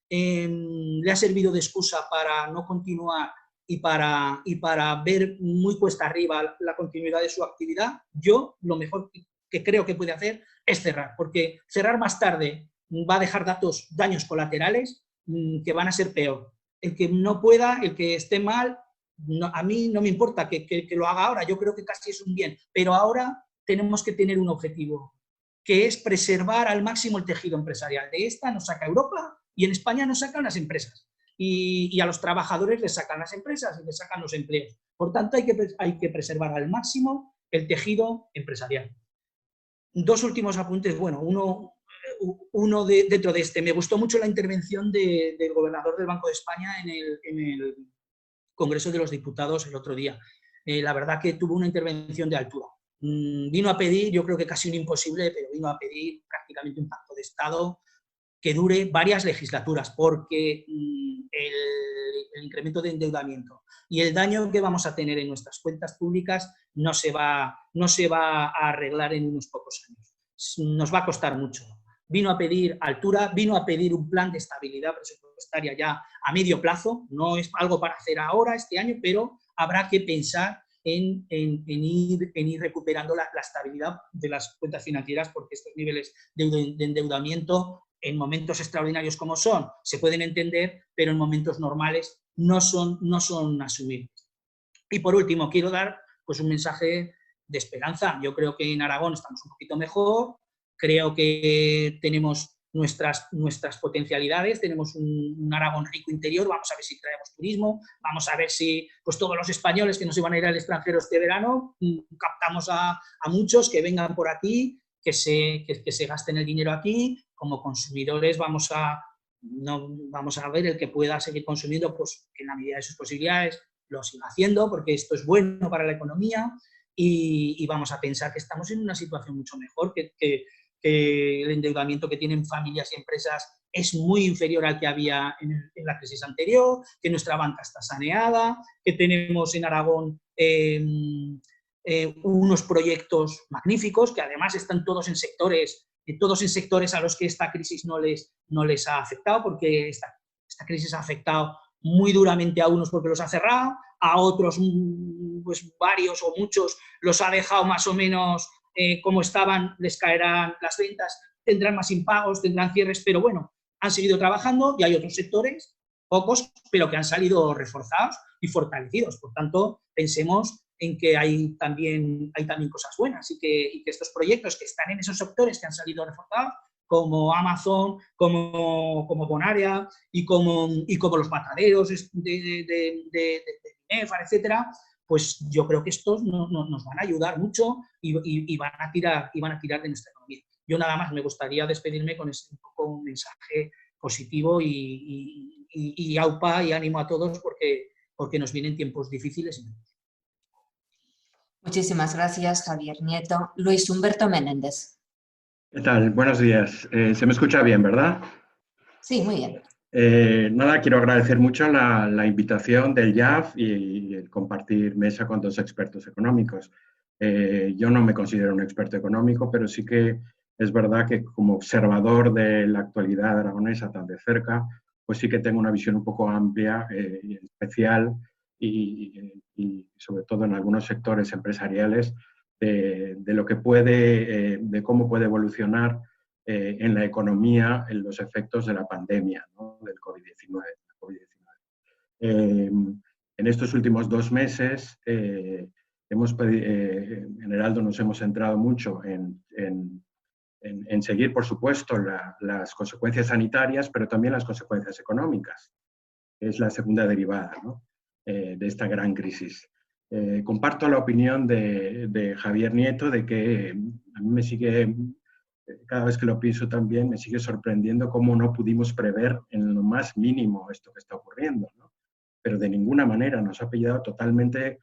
le ha servido de excusa para no continuar y para ver muy cuesta arriba la continuidad de su actividad. Yo lo mejor que creo que puede hacer es cerrar, porque cerrar más tarde va a dejar daños colaterales que van a ser peor. El que no pueda, el que esté mal, no, a mí no me importa que lo haga ahora, yo creo que casi es un bien, pero ahora tenemos que tener un objetivo, que es preservar al máximo el tejido empresarial. De esta nos saca Europa Y en España nos sacan las empresas. Y a los trabajadores les sacan las empresas y les sacan los empleos. Por tanto, hay que preservar al máximo el tejido empresarial. Dos últimos apuntes. Bueno, uno dentro de este. Me gustó mucho la intervención del gobernador del Banco de España en el Congreso de los Diputados el otro día. La verdad que tuvo una intervención de altura. Vino a pedir, yo creo que casi un imposible, pero vino a pedir prácticamente un pacto de Estado que dure varias legislaturas, porque el incremento de endeudamiento y el daño que vamos a tener en nuestras cuentas públicas no se va a arreglar en unos pocos años. Nos va a costar mucho. Vino a pedir altura, vino a pedir un plan de estabilidad presupuestaria ya a medio plazo, no es algo para hacer ahora, este año, pero habrá que pensar en ir recuperando la estabilidad de las cuentas financieras, porque estos niveles de endeudamiento en momentos extraordinarios como son, se pueden entender, pero en momentos normales no son asumibles. Y por último, quiero dar pues, un mensaje de esperanza. Yo creo que en Aragón estamos un poquito mejor, creo que tenemos nuestras potencialidades, tenemos un Aragón rico interior, vamos a ver si traemos turismo, vamos a ver si pues, todos los españoles que no se van a ir al extranjero este verano, captamos a muchos que vengan por aquí, que se gasten el dinero aquí. Como consumidores vamos a ver el que pueda seguir consumiendo, pues que en la medida de sus posibilidades lo siga haciendo, porque esto es bueno para la economía y vamos a pensar que estamos en una situación mucho mejor, que el endeudamiento que tienen familias y empresas es muy inferior al que había en la crisis anterior, que nuestra banca está saneada, que tenemos en Aragón unos proyectos magníficos, que además están todos en sectores a los que esta crisis no les ha afectado, porque esta crisis ha afectado muy duramente a unos porque los ha cerrado, a otros pues varios o muchos los ha dejado más o menos como estaban, les caerán las ventas, tendrán más impagos, tendrán cierres, pero bueno, han seguido trabajando, y hay otros sectores, pocos, pero que han salido reforzados y fortalecidos. Por tanto, pensemos en que hay también cosas buenas y que estos proyectos que están en esos sectores que han salido reforzados, como Amazon, como Bonaria y como los mataderos de Binefar, etcétera, pues yo creo que estos nos van a ayudar mucho y van a tirar de nuestra economía. Yo nada más me gustaría despedirme con un mensaje positivo y aupa y ánimo a todos, porque nos vienen tiempos difíciles. Muchísimas gracias, Javier Nieto. Luis Humberto Menéndez. ¿Qué tal? Buenos días. Se me escucha bien, ¿verdad? Sí, muy bien. Nada, quiero agradecer mucho la invitación del IAF y el compartir mesa con dos expertos económicos. Yo no me considero un experto económico, pero sí que es verdad que como observador de la actualidad aragonesa tan de cerca, pues sí que tengo una visión un poco amplia, especial y sobre todo en algunos sectores empresariales de lo que puede, de cómo puede evolucionar en la economía en los efectos de la pandemia, ¿no? Del COVID-19. En estos últimos 2 meses, en Heraldo nos hemos centrado mucho en seguir, por supuesto, las consecuencias sanitarias, pero también las consecuencias económicas. Es la segunda derivada, ¿no? De esta gran crisis. Comparto la opinión de Javier Nieto de que a mí me sigue, cada vez que lo pienso también, me sigue sorprendiendo cómo no pudimos prever en lo más mínimo esto que está ocurriendo, ¿no? Pero de ninguna manera nos ha pillado totalmente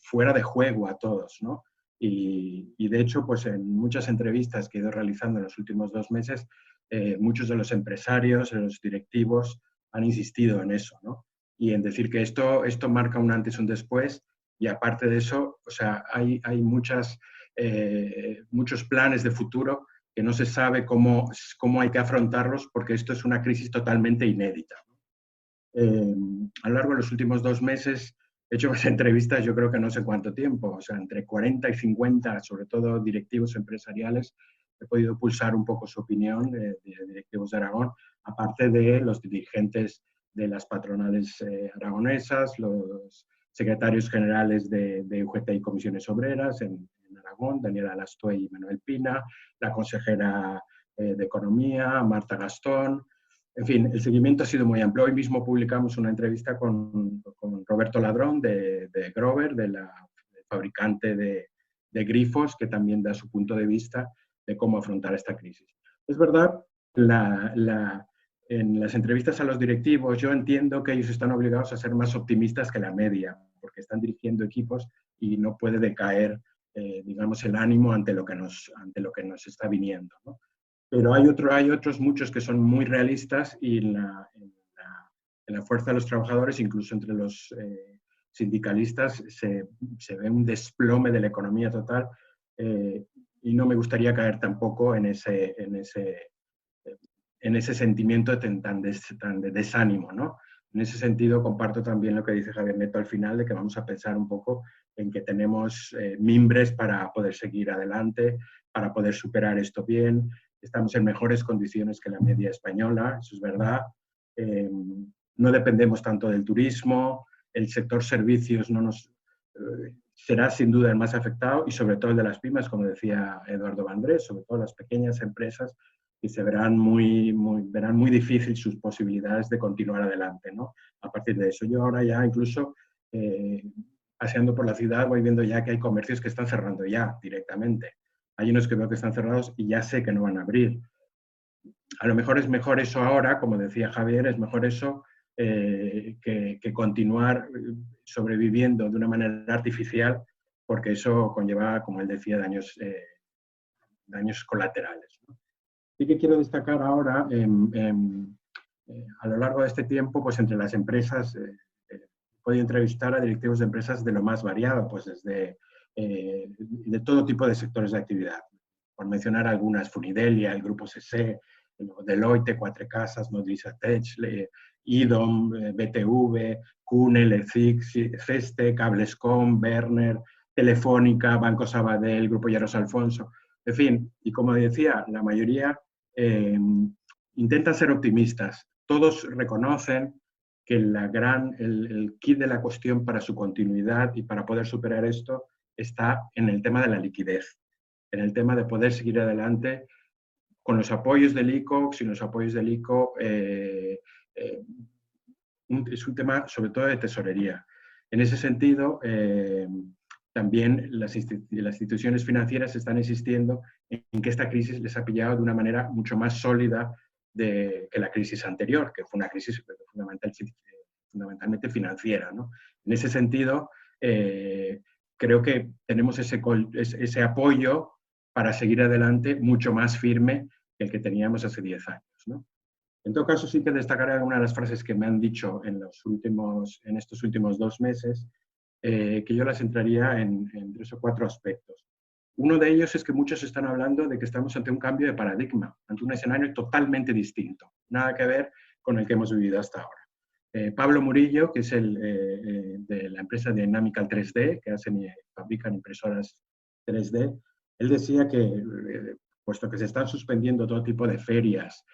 fuera de juego a todos, ¿no? Y de hecho, pues en muchas entrevistas que he ido realizando en los últimos 2 meses, muchos de los empresarios, de los directivos, han insistido en eso, ¿no? Y en decir que esto marca un antes y un después, y aparte de eso, o sea, hay muchos planes de futuro que no se sabe cómo hay que afrontarlos, porque esto es una crisis totalmente inédita. A lo largo de los últimos 2 meses he hecho más entrevistas, yo creo que no sé cuánto tiempo, o sea, entre 40 y 50, sobre todo directivos empresariales, he podido pulsar un poco su opinión de directivos de Aragón, aparte de los dirigentes de las patronales aragonesas, los secretarios generales de UGT y Comisiones Obreras en Aragón, Daniela Alastuey y Manuel Pina, la consejera de Economía, Marta Gastón, En fin, el seguimiento ha sido muy amplio. Hoy mismo publicamos una entrevista con Roberto Ladrón de Grover, del fabricante de grifos, que también da su punto de vista de cómo afrontar esta crisis. Es verdad, en las entrevistas a los directivos yo entiendo que ellos están obligados a ser más optimistas que la media, porque están dirigiendo equipos y no puede decaer, digamos, el ánimo ante lo que nos está viniendo, ¿no? Pero hay otros muchos que son muy realistas y en la fuerza de los trabajadores, incluso entre los sindicalistas, se ve un desplome de la economía total, y no me gustaría caer tampoco en ese sentimiento tan de desánimo, ¿no? En ese sentido, comparto también lo que dice Javier Neto al final, de que vamos a pensar un poco en que tenemos mimbres para poder seguir adelante, para poder superar esto bien. Estamos en mejores condiciones que la media española, eso es verdad. No dependemos tanto del turismo, el sector servicios será sin duda el más afectado, y sobre todo el de las pymes, como decía Eduardo Vandrés, sobre todo las pequeñas empresas, y se verán muy difícil sus posibilidades de continuar adelante, ¿no? A partir de eso, yo ahora ya incluso paseando por la ciudad voy viendo ya que hay comercios que están cerrando ya directamente. Hay unos que veo que están cerrados y ya sé que no van a abrir. A lo mejor es mejor eso ahora, como decía Javier, es mejor eso que continuar sobreviviendo de una manera artificial, porque eso conlleva, como él decía, daños colaterales, ¿no? Sí que quiero destacar ahora, a lo largo de este tiempo, pues entre las empresas, he podido entrevistar a directivos de empresas de lo más variado, pues desde de todo tipo de sectores de actividad. Por mencionar algunas, Funidelia, el Grupo CC, Deloitte, Cuatro Casas, Nodriza Tech, IDOM, BTV, Cunel, ECIC, Ceste, Cablescom, Werner, Telefónica, Banco Sabadell, Grupo Lleros Alfonso. En fin, y como decía, la mayoría intentan ser optimistas. Todos reconocen que el kit de la cuestión para su continuidad y para poder superar esto está en el tema de la liquidez, en el tema de poder seguir adelante con los apoyos del ICO, sin los apoyos del ICO. Es un tema sobre todo de tesorería. En ese sentido, también las instituciones financieras están insistiendo en que esta crisis les ha pillado de una manera mucho más sólida que la crisis anterior, que fue una crisis fundamentalmente financiera, ¿no? En ese sentido, creo que tenemos ese apoyo para seguir adelante mucho más firme que el que teníamos hace 10 años, ¿no? En todo caso, sí que destacaré algunas de las frases que me han dicho en estos últimos 2 meses, que yo las entraría en 3 o 4 aspectos. Uno de ellos es que muchos están hablando de que estamos ante un cambio de paradigma, ante un escenario totalmente distinto, nada que ver con el que hemos vivido hasta ahora. Pablo Murillo, que es de la empresa Dynamical 3D, que fabrican impresoras 3D, él decía que, puesto que se están suspendiendo todo tipo de ferias,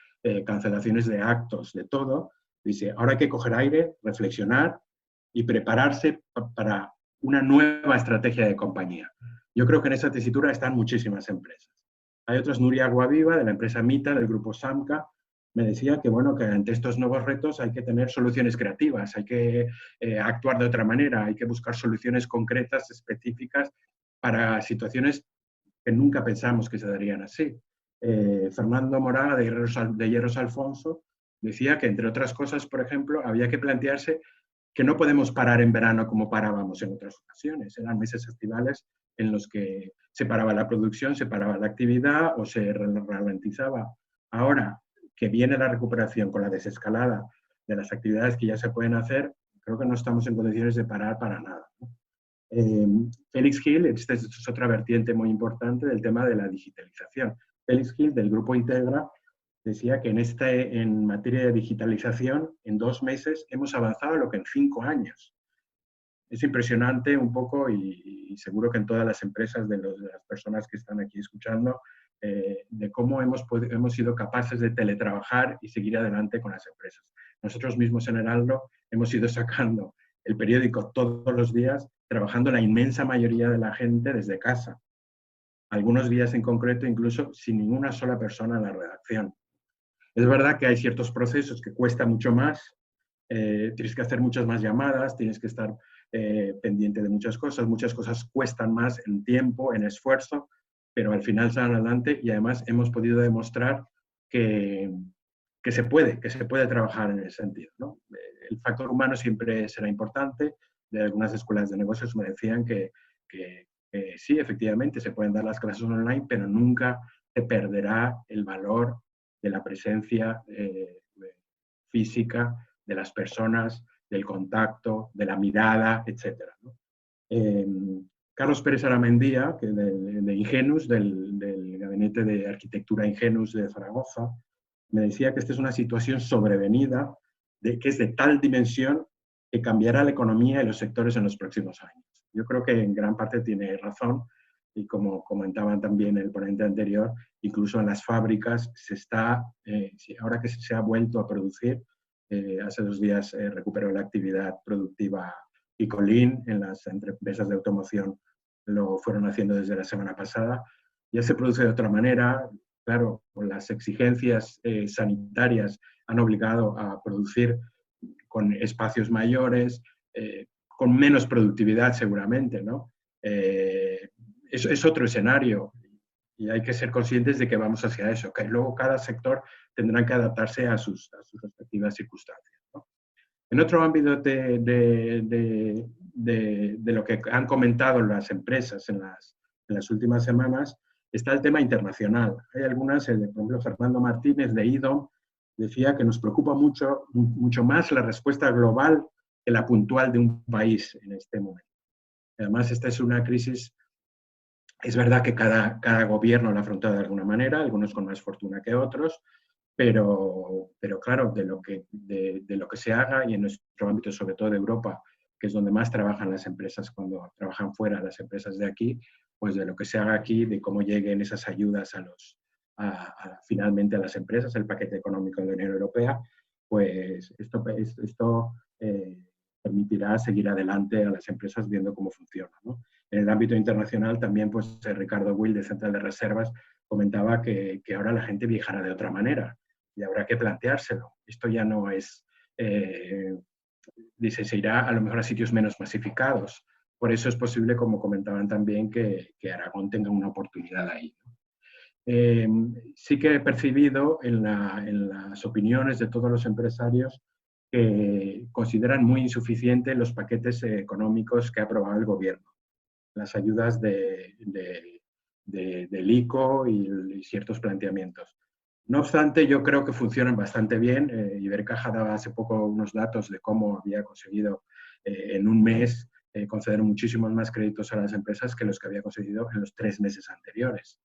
cancelaciones de actos, de todo, dice, ahora hay que coger aire, reflexionar y prepararse para una nueva estrategia de compañía. Yo creo que en esa tesitura están muchísimas empresas. Hay otras, Nuria Aguaviva, de la empresa Mita, del grupo Samca, me decía que, bueno, que ante estos nuevos retos hay que tener soluciones creativas, hay que actuar de otra manera, hay que buscar soluciones concretas, específicas, para situaciones que nunca pensamos que se darían así. Fernando Moraga, de Lleros Alfonso, decía que, entre otras cosas, por ejemplo, había que plantearse que no podemos parar en verano como parábamos en otras ocasiones. Eran meses estivales en los que se paraba la producción, se paraba la actividad o se ralentizaba. Ahora que viene la recuperación con la desescalada de las actividades que ya se pueden hacer, creo que no estamos en condiciones de parar para nada, ¿no? Félix Gil, esta es otra vertiente muy importante del tema de la digitalización. Félix Gil, del grupo Integra, decía que en materia de digitalización, en 2 meses hemos avanzado lo que en 5 años. Es impresionante un poco, y seguro que en todas las empresas de las personas que están aquí escuchando, de cómo hemos sido capaces de teletrabajar y seguir adelante con las empresas. Nosotros mismos en Heraldo hemos ido sacando el periódico todos los días, trabajando la inmensa mayoría de la gente desde casa. Algunos días en concreto, incluso sin ninguna sola persona en la redacción. Es verdad que hay ciertos procesos que cuesta mucho más, tienes que hacer muchas más llamadas, tienes que estar pendiente de muchas cosas cuestan más en tiempo, en esfuerzo, pero al final salen adelante y además hemos podido demostrar que se puede trabajar en ese sentido, ¿no? El factor humano siempre será importante. De algunas escuelas de negocios me decían que sí, efectivamente, se pueden dar las clases online, pero nunca se perderá el valor de la presencia física de las personas, del contacto, de la mirada, etc., ¿no? Carlos Pérez Aramendía, que de Ingenus, del Gabinete de Arquitectura Ingenus de Zaragoza, me decía que esta es una situación sobrevenida, que es de tal dimensión que cambiará la economía y los sectores en los próximos años. Yo creo que en gran parte tiene razón, y como comentaban también el ponente anterior, incluso en las fábricas ahora que se ha vuelto a producir, hace 2 días recuperó la actividad productiva Picolín, en las empresas de automoción lo fueron haciendo desde la semana pasada, ya se produce de otra manera. Claro, las exigencias sanitarias han obligado a producir con espacios mayores, con menos productividad seguramente, ¿no? Es otro escenario y hay que ser conscientes de que vamos hacia eso, que luego cada sector tendrá que adaptarse a sus respectivas circunstancias, ¿no? En otro ámbito de lo que han comentado las empresas en las últimas semanas, está el tema internacional. Hay algunas, por ejemplo, Fernando Martínez de IDOM decía que nos preocupa mucho más la respuesta global que la puntual de un país en este momento. Además, esta es una crisis, es verdad que cada gobierno la ha afrontado de alguna manera, algunos con más fortuna que otros, pero claro, de lo que se haga, y en nuestro ámbito, sobre todo de Europa, que es donde más trabajan las empresas cuando trabajan fuera, las empresas de aquí, pues de lo que se haga aquí, de cómo lleguen esas ayudas finalmente a las empresas, el paquete económico de la Unión Europea, pues esto permitirá seguir adelante a las empresas viendo cómo funciona, ¿no? En el ámbito internacional también, pues Ricardo Will, de Central de Reservas, comentaba que ahora la gente viajará de otra manera y habrá que planteárselo. Esto ya no es, dice, se irá a lo mejor a sitios menos masificados. Por eso es posible, como comentaban también, que Aragón tenga una oportunidad ahí, ¿no? Sí que he percibido en las opiniones de todos los empresarios que consideran muy insuficientes los paquetes económicos que ha aprobado el gobierno, las ayudas del ICO y ciertos planteamientos. No obstante, yo creo que funcionan bastante bien. Ibercaja daba hace poco unos datos de cómo había conseguido en un mes conceder muchísimos más créditos a las empresas que los que había conseguido en los 3 meses anteriores.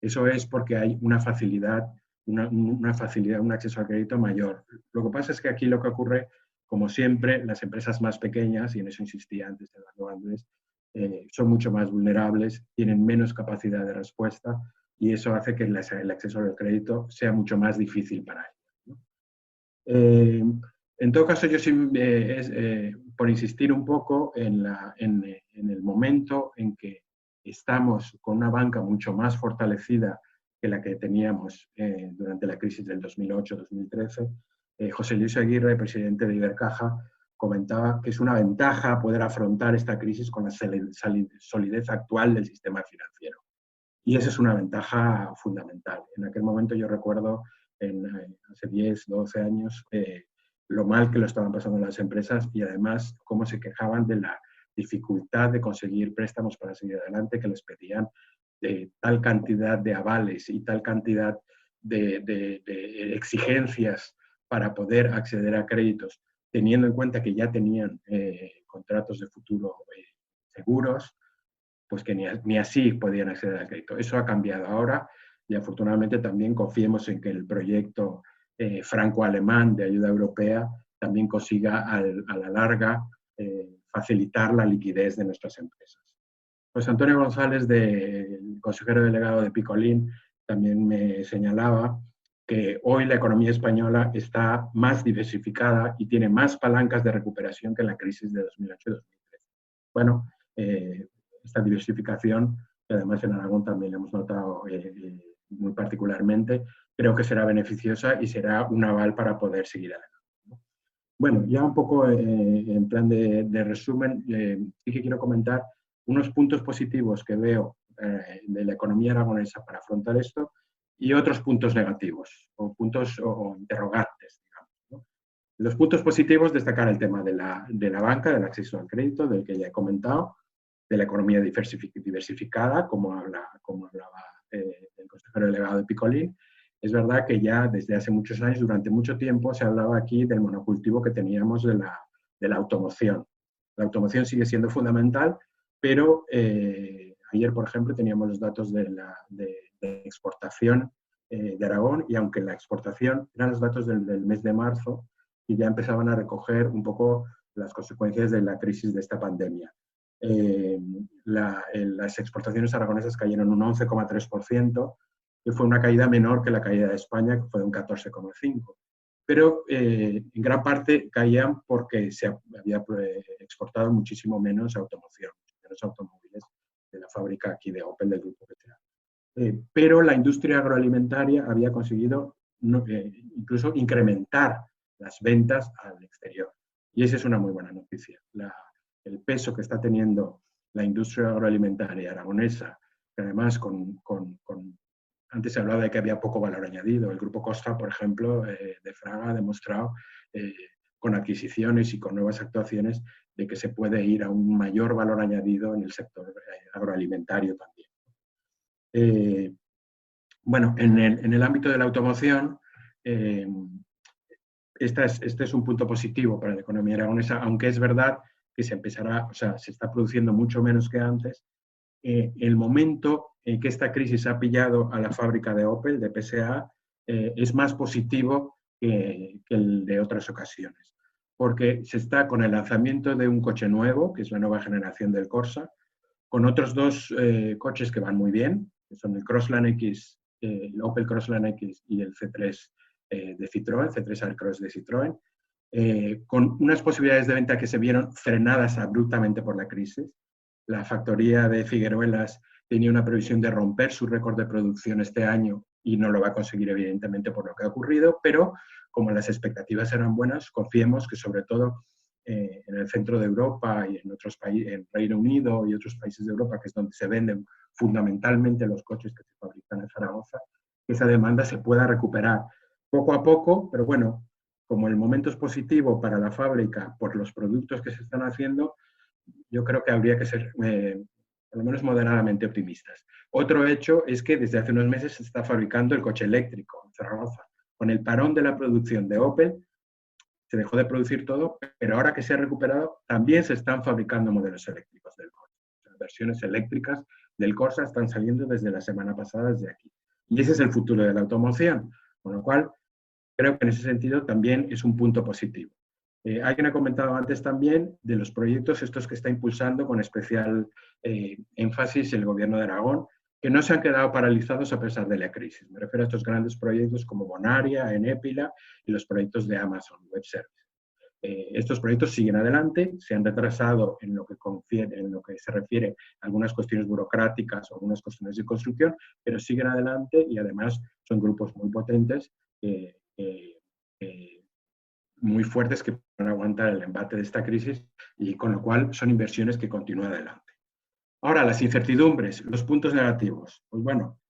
Eso es porque hay una facilidad, un acceso al crédito mayor. Lo que pasa es que aquí lo que ocurre, como siempre, las empresas más pequeñas, y en eso insistía antes Eduardo Andrés, son mucho más vulnerables, tienen menos capacidad de respuesta y eso hace que el acceso al crédito sea mucho más difícil para ellos, ¿no? En todo caso, yo sí, por insistir un poco en el momento en que estamos con una banca mucho más fortalecida que la que teníamos durante la crisis del 2008-2013, José Luis Aguirre, presidente de Ibercaja, comentaba que es una ventaja poder afrontar esta crisis con la solidez actual del sistema financiero. Y esa es una ventaja fundamental. En aquel momento yo recuerdo, hace 10, 12 años, lo mal que lo estaban pasando las empresas y además cómo se quejaban de la dificultad de conseguir préstamos para seguir adelante, que les pedían tal cantidad de avales y tal cantidad de exigencias para poder acceder a créditos, teniendo en cuenta que ya tenían contratos de futuro seguros, pues que ni así podían acceder al crédito. Eso ha cambiado ahora y afortunadamente también confiemos en que el proyecto franco-alemán de ayuda europea también consiga a la larga facilitar la liquidez de nuestras empresas. Pues Antonio González, el consejero delegado de Picolín, también me señalaba que hoy la economía española está más diversificada y tiene más palancas de recuperación que en la crisis de 2008-2013. Bueno, esta diversificación, que además en Aragón también hemos notado muy particularmente, creo que será beneficiosa y será un aval para poder seguir adelante. Bueno, ya un poco en plan de resumen, sí que quiero comentar unos puntos positivos que veo de la economía aragonesa para afrontar esto y otros puntos negativos o puntos o interrogantes, digamos, ¿no? Los puntos positivos, destacar el tema de la banca, del acceso al crédito, del que ya he comentado, de la economía diversificada, como hablaba el consejero delegado de Picolín. Es verdad que ya desde hace muchos años, durante mucho tiempo, se hablaba aquí del monocultivo que teníamos de la automoción. La automoción sigue siendo fundamental, pero ayer, por ejemplo, teníamos los datos de exportación de Aragón, y aunque la exportación eran los datos del mes de marzo, y ya empezaban a recoger un poco las consecuencias de la crisis de esta pandemia. Las exportaciones aragonesas cayeron un 11,3%, que fue una caída menor que la caída de España, que fue de un 14,5%. Pero en gran parte caían porque se había exportado muchísimo menos automoción, menos automóviles de la fábrica aquí de Opel, del grupo PSA. Pero la industria agroalimentaria había conseguido incluso incrementar las ventas al exterior. Y esa es una muy buena noticia. El peso que está teniendo la industria agroalimentaria aragonesa, que además antes se hablaba de que había poco valor añadido. El Grupo Costa, por ejemplo, de Fraga, ha demostrado con adquisiciones y con nuevas actuaciones de que se puede ir a un mayor valor añadido en el sector agroalimentario también. Bueno, en el ámbito de la automoción, este es un punto positivo para la economía aragonesa, aunque es verdad que se está produciendo mucho menos que antes. El momento en que esta crisis ha pillado a la fábrica de Opel, de PSA, es más positivo que el de otras ocasiones, porque se está con el lanzamiento de un coche nuevo, que es la nueva generación del Corsa, con otros dos coches que van muy bien, que son el Crossland X, el Opel Crossland X y el C3 de Citroën, C3 Aircross de Citroën, con unas posibilidades de venta que se vieron frenadas abruptamente por la crisis. La factoría de Figueruelas tenía una previsión de romper su récord de producción este año y no lo va a conseguir, evidentemente, por lo que ha ocurrido, pero como las expectativas eran buenas, confiemos que sobre todo en el centro de Europa y en otros países, en Reino Unido y otros países de Europa, que es donde se venden fundamentalmente los coches que se fabrican en Zaragoza, que esa demanda se pueda recuperar poco a poco, pero bueno, como el momento es positivo para la fábrica por los productos que se están haciendo, yo creo que habría que ser por lo menos moderadamente optimistas. Otro hecho es que desde hace unos meses se está fabricando el coche eléctrico en Zaragoza. Con el parón de la producción de Opel, se dejó de producir todo, pero ahora que se ha recuperado, también se están fabricando modelos eléctricos del Corsa. Las versiones eléctricas del Corsa están saliendo desde la semana pasada, desde aquí. Y ese es el futuro de la automoción, con lo cual creo que en ese sentido también es un punto positivo. Alguien ha comentado antes también de los proyectos estos que está impulsando con especial énfasis el Gobierno de Aragón, que no se han quedado paralizados a pesar de la crisis. Me refiero a estos grandes proyectos como Bonaria, Enépila y los proyectos de Amazon Web Services. Estos proyectos siguen adelante, se han retrasado en lo que se refiere a algunas cuestiones burocráticas o algunas cuestiones de construcción, pero siguen adelante y además son grupos muy potentes, muy fuertes, que pueden aguantar el embate de esta crisis, y con lo cual son inversiones que continúan adelante. Ahora, las incertidumbres, los puntos negativos. Pues bueno,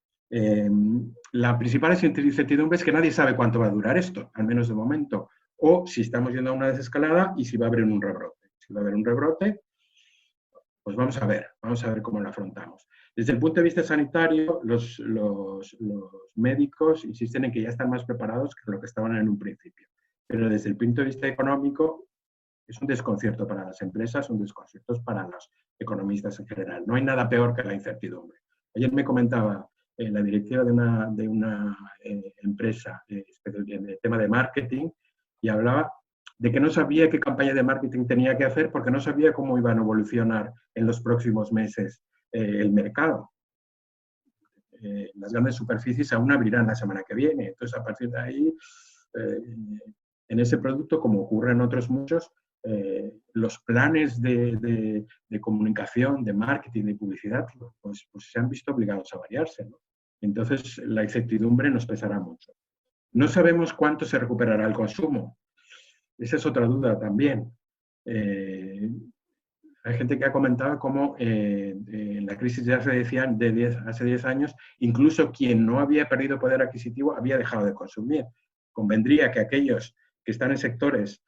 la principal incertidumbre es que nadie sabe cuánto va a durar esto, al menos de momento, o si estamos yendo a una desescalada y si va a haber un rebrote. Si va a haber un rebrote, pues vamos a ver cómo lo afrontamos. Desde el punto de vista sanitario, los médicos insisten en que ya están más preparados que lo que estaban en un principio. Pero desde el punto de vista económico, es un desconcierto para las empresas, un desconcierto para los economistas en general. No hay nada peor que la incertidumbre. Ayer me comentaba la directora de una empresa de tema de marketing, y hablaba de que no sabía qué campaña de marketing tenía que hacer porque no sabía cómo iban a evolucionar en los próximos meses el mercado. Las grandes superficies aún abrirán la semana que viene. Entonces, a partir de ahí, en ese producto, como ocurre en otros muchos, los planes de comunicación, de marketing, de publicidad, pues se han visto obligados a variarse, ¿no? Entonces, la incertidumbre nos pesará mucho. No sabemos cuánto se recuperará el consumo. Esa es otra duda también. Hay gente que ha comentado cómo en la crisis de hace 10 años, incluso quien no había perdido poder adquisitivo había dejado de consumir. Convendría que aquellos que están en sectores,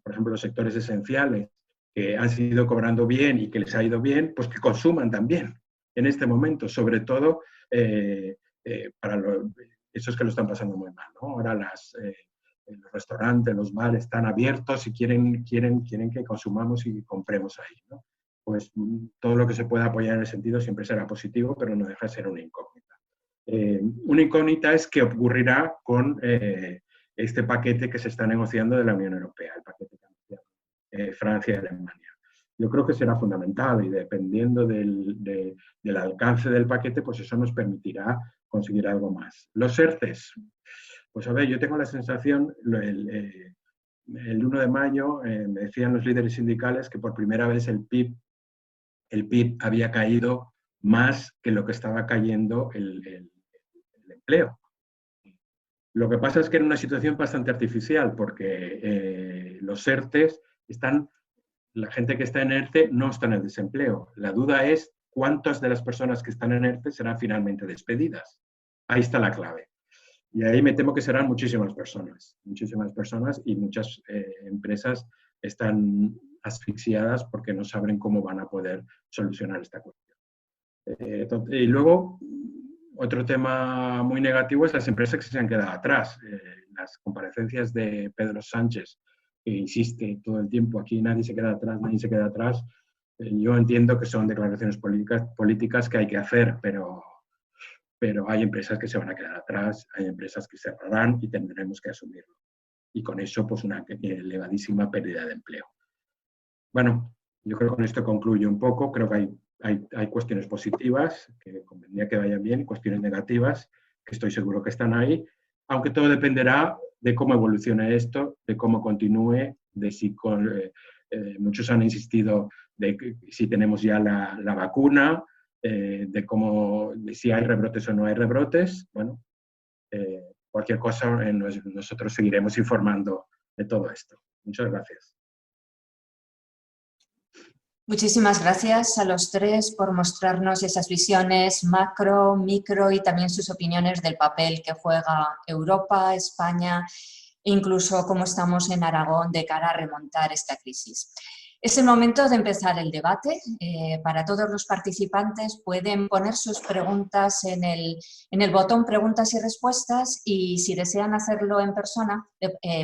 por ejemplo, los sectores esenciales, que han seguido cobrando bien y que les ha ido bien, pues que consuman también en este momento, sobre todo para esos que lo están pasando muy mal, ¿no? Ahora los restaurantes, los bares están abiertos y quieren que consumamos y compremos ahí, ¿no? Pues todo lo que se pueda apoyar en ese sentido siempre será positivo, pero no deja de ser una incógnita. Una incógnita es qué ocurrirá con este paquete que se está negociando de la Unión Europea, el paquete que anunciaron Francia y Alemania. Yo creo que será fundamental y dependiendo del alcance del paquete, pues eso nos permitirá conseguir algo más. Los ERTEs, pues a ver, yo tengo la sensación, el 1 de mayo me decían los líderes sindicales que por primera vez el PIB había caído más que lo que estaba cayendo el empleo. Lo que pasa es que era una situación bastante artificial porque los ERTEs la gente que está en ERTE no está en el desempleo. La duda es cuántas de las personas que están en ERTE serán finalmente despedidas. Ahí está la clave. Y ahí me temo que serán muchísimas personas y muchas empresas están asfixiadas porque no saben cómo van a poder solucionar esta cuestión. Y luego, otro tema muy negativo es las empresas que se han quedado atrás. Las comparecencias de Pedro Sánchez, que insiste todo el tiempo, aquí nadie se queda atrás, nadie se queda atrás. Yo entiendo que son declaraciones políticas que hay que hacer, pero hay empresas que se van a quedar atrás, hay empresas que cerrarán y tendremos que asumirlo. Y con eso, pues una elevadísima pérdida de empleo. Bueno, yo creo que con esto concluyo un poco. Creo que hay cuestiones positivas que convendría que vayan bien y cuestiones negativas que estoy seguro que están ahí, aunque todo dependerá de cómo evolucione esto, de cómo continúe, de si muchos han insistido de que si tenemos ya la vacuna, de si hay rebrotes o no hay rebrotes. Bueno, cualquier cosa, nosotros seguiremos informando de todo esto. Muchas gracias. Muchísimas gracias a los tres por mostrarnos esas visiones macro, micro y también sus opiniones del papel que juega Europa, España e incluso cómo estamos en Aragón de cara a remontar esta crisis. Es el momento de empezar el debate. Para todos los participantes pueden poner sus preguntas en el botón preguntas y respuestas y si desean hacerlo en persona,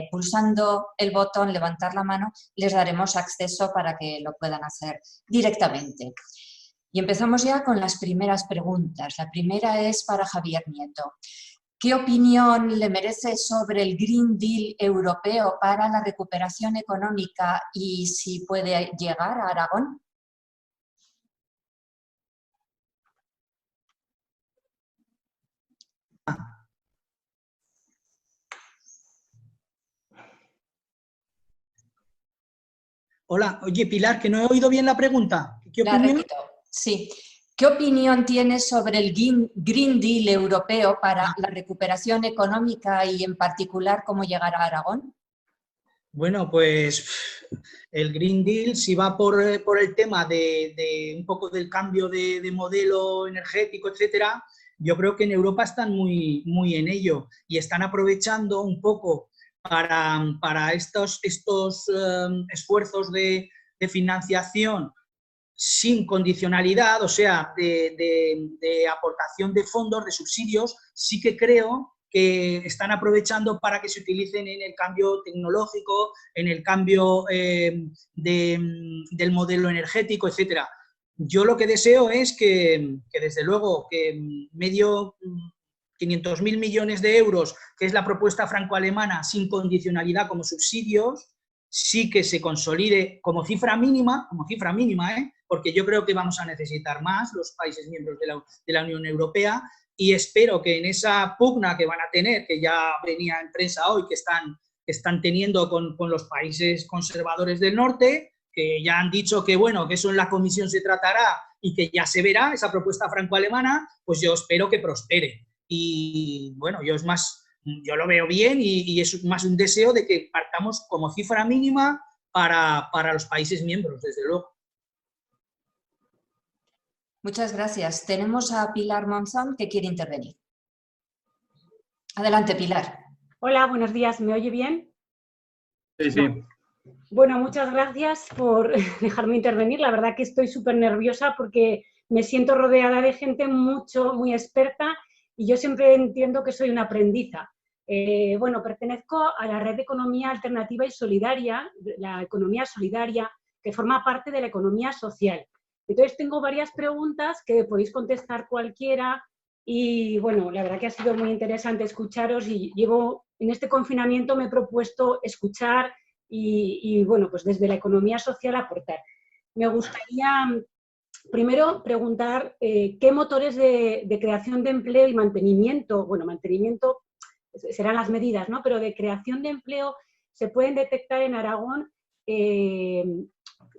pulsando el botón levantar la mano, les daremos acceso para que lo puedan hacer directamente. Y empezamos ya con las primeras preguntas. La primera es para Javier Nieto. ¿Qué opinión le merece sobre el Green Deal europeo para la recuperación económica y si puede llegar a Aragón? Hola, oye Pilar, que no he oído bien la pregunta. ¿Qué La opinión? repito, sí. ¿Qué opinión tienes sobre el Green Deal europeo para la recuperación económica y en particular cómo llegar a Aragón? Bueno, pues el Green Deal, si va por el tema de un poco del cambio de modelo energético, etcétera, yo creo que en Europa están muy en ello y están aprovechando un poco para estos esfuerzos de financiación sin condicionalidad, o sea, de aportación de fondos, de subsidios, sí que creo que están aprovechando para que se utilicen en el cambio tecnológico, en el cambio del modelo energético, etc. Yo lo que deseo es que desde luego, que 500.000 millones de euros, que es la propuesta franco-alemana, sin condicionalidad como subsidios, sí que se consolide como cifra mínima, porque yo creo que vamos a necesitar más los países miembros de la Unión Europea, y espero que en esa pugna que van a tener, que ya venía en prensa hoy, que están teniendo con los países conservadores del norte, que ya han dicho que bueno, que eso en la comisión se tratará y que ya se verá esa propuesta franco-alemana, pues yo espero que prospere. Y bueno, yo lo veo bien y es más un deseo de que partamos como cifra mínima para los países miembros, desde luego. Muchas gracias. Tenemos a Pilar Monzón que quiere intervenir. Adelante, Pilar. Hola, buenos días. ¿Me oye bien? Sí, sí. Bueno, muchas gracias por dejarme intervenir. La verdad que estoy súper nerviosa porque me siento rodeada de gente muy experta y yo siempre entiendo que soy una aprendiza. Bueno, pertenezco a la Red de Economía Alternativa y Solidaria, la economía solidaria, que forma parte de la economía social. Entonces tengo varias preguntas que podéis contestar cualquiera y bueno, la verdad que ha sido muy interesante escucharos y en este confinamiento me he propuesto escuchar y bueno, pues desde la economía social aportar. Me gustaría primero preguntar qué motores de creación de empleo y mantenimiento, bueno, mantenimiento serán las medidas, ¿no? Pero de creación de empleo se pueden detectar en Aragón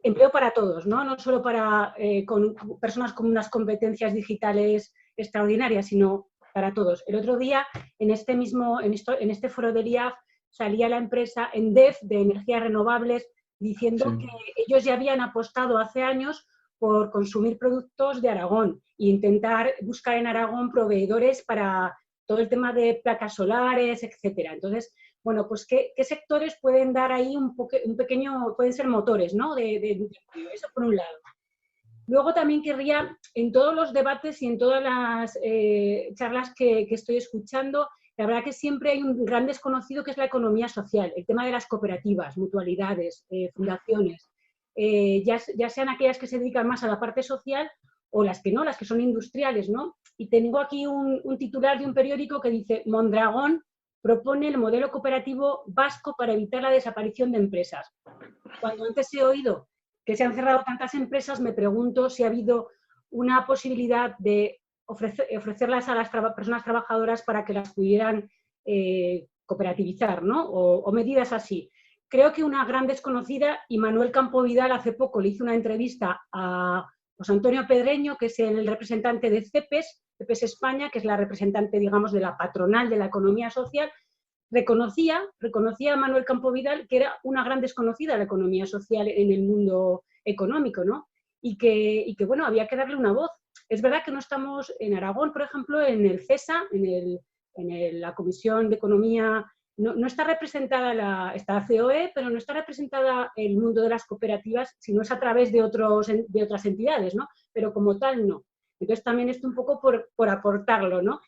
empleo para todos, ¿no? No solo para con personas con unas competencias digitales extraordinarias, sino para todos. El otro día, en este foro del IAF, salía la empresa Endef de energías renovables diciendo que ellos ya habían apostado hace años por consumir productos de Aragón e intentar buscar en Aragón proveedores para todo el tema de placas solares, etcétera. Entonces, bueno, pues ¿qué sectores pueden dar ahí un pequeño, pueden ser motores, ¿no? Eso por un lado. Luego también querría, en todos los debates y en todas las charlas que estoy escuchando, la verdad que siempre hay un gran desconocido que es la economía social, el tema de las cooperativas, mutualidades, fundaciones, ya sean aquellas que se dedican más a la parte social o las que no, las que son industriales, ¿no? Y tengo aquí un titular de un periódico que dice: Mondragón propone el modelo cooperativo vasco para evitar la desaparición de empresas. Cuando antes he oído que se han cerrado tantas empresas, me pregunto si ha habido una posibilidad de ofrecerlas a las personas trabajadoras para que las pudieran cooperativizar, ¿no? O medidas así. Creo que una gran desconocida, y Manuel Campo Vidal hace poco le hizo una entrevista a José Antonio Pedreño, que es el representante de CEPES España, que es la representante, digamos, de la patronal de la economía social. Reconocía a Manuel Campo Vidal que era una gran desconocida la economía social en el mundo económico, ¿no? Y que bueno, había que darle una voz. Es verdad que no estamos en Aragón, por ejemplo, en el CESA, en la Comisión de Economía, no está representada está la COE, pero no está representada el mundo de las cooperativas, sino es a través de otras entidades, ¿no? Pero como tal, no. Entonces también esto un poco por aportarlo, ¿no?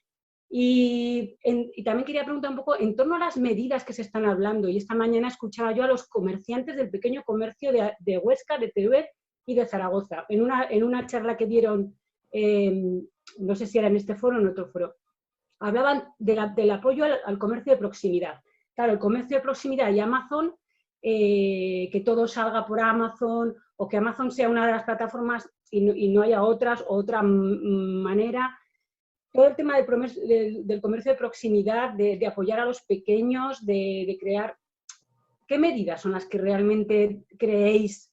Y también quería preguntar un poco en torno a las medidas que se están hablando. Y esta mañana escuchaba yo a los comerciantes del pequeño comercio de Huesca, de Teruel y de Zaragoza, en una charla que dieron, no sé si era en este foro o en otro foro. Hablaban del apoyo al comercio de proximidad. Claro, el comercio de proximidad y Amazon, que todo salga por Amazon o que Amazon sea una de las plataformas y no haya otras o otra manera. Todo el tema del comercio de proximidad, de apoyar a los pequeños, de crear... ¿Qué medidas son las que realmente creéis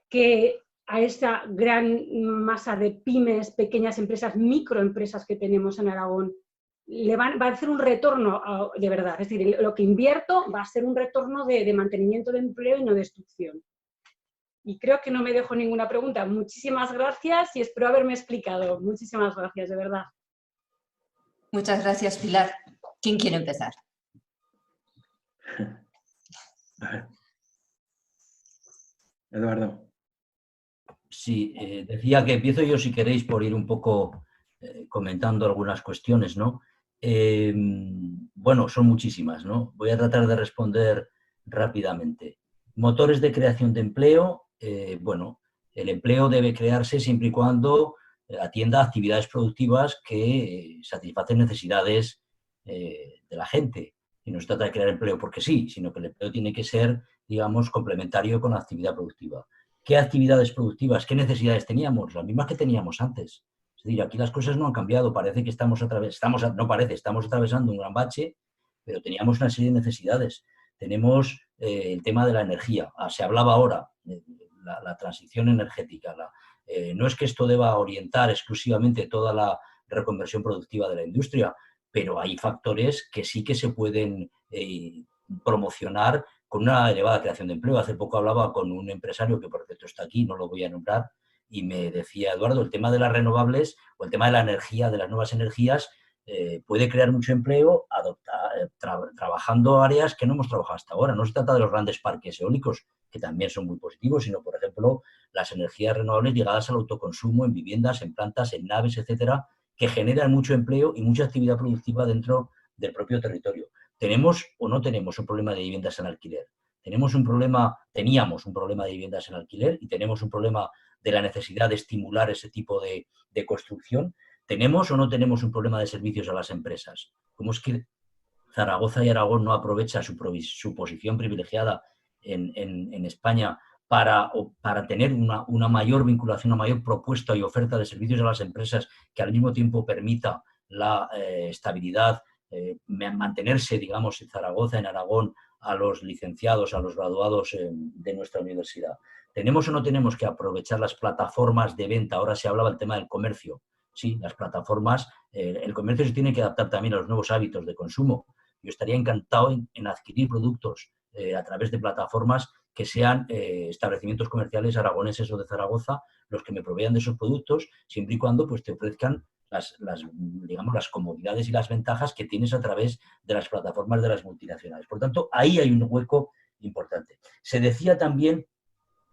que a esa gran masa de pymes, pequeñas empresas, microempresas que tenemos en Aragón, va a hacer un retorno de verdad? Es decir, lo que invierto va a ser un retorno de mantenimiento de empleo y no destrucción. Y creo que no me dejo ninguna pregunta. Muchísimas gracias y espero haberme explicado. Muchísimas gracias, de verdad. Muchas gracias, Pilar. ¿Quién quiere empezar? Eduardo. Sí, decía que empiezo yo, si queréis, por ir un poco comentando algunas cuestiones, ¿no? Bueno, son muchísimas, ¿no? Voy a tratar de responder rápidamente. Motores de creación de empleo, bueno, el empleo debe crearse siempre y cuando atienda actividades productivas que satisfacen necesidades de la gente. Y no se trata de crear empleo porque sí, sino que el empleo tiene que ser, digamos, complementario con la actividad productiva. ¿Qué actividades productivas, qué necesidades teníamos? Las mismas que teníamos antes. Es decir, aquí las cosas no han cambiado. Parece que estamos atravesando un gran bache, pero teníamos una serie de necesidades. Tenemos el tema de la energía. Se hablaba ahora de la transición energética, No es que esto deba orientar exclusivamente toda la reconversión productiva de la industria, pero hay factores que sí que se pueden promocionar con una elevada creación de empleo. Hace poco hablaba con un empresario que, por cierto, está aquí, no lo voy a nombrar, y me decía, Eduardo, el tema de las renovables o el tema de la energía, de las nuevas energías, puede crear mucho empleo trabajando áreas que no hemos trabajado hasta ahora. No se trata de los grandes parques eólicos, que también son muy positivos, sino, por ejemplo, las energías renovables ligadas al autoconsumo en viviendas, en plantas, en naves, etcétera, que generan mucho empleo y mucha actividad productiva dentro del propio territorio. ¿Tenemos o no tenemos un problema de viviendas en alquiler? Teníamos un problema de viviendas en alquiler y tenemos un problema de la necesidad de estimular ese tipo de construcción. ¿Tenemos o no tenemos un problema de servicios a las empresas? ¿Cómo es que Zaragoza y Aragón no aprovecha su posición privilegiada en España para tener una mayor vinculación, una mayor propuesta y oferta de servicios a las empresas que al mismo tiempo permita la estabilidad, mantenerse, digamos, en Zaragoza, en Aragón, a los licenciados, a los graduados de nuestra universidad? ¿Tenemos o no tenemos que aprovechar las plataformas de venta? Ahora se hablaba del tema del comercio. Sí, las plataformas, el comercio se tiene que adaptar también a los nuevos hábitos de consumo. Yo estaría encantado en adquirir productos a través de plataformas que sean establecimientos comerciales aragoneses o de Zaragoza los que me provean de esos productos, siempre y cuando pues, te ofrezcan digamos, las comodidades y las ventajas que tienes a través de las plataformas de las multinacionales. Por tanto, ahí hay un hueco importante. Se decía también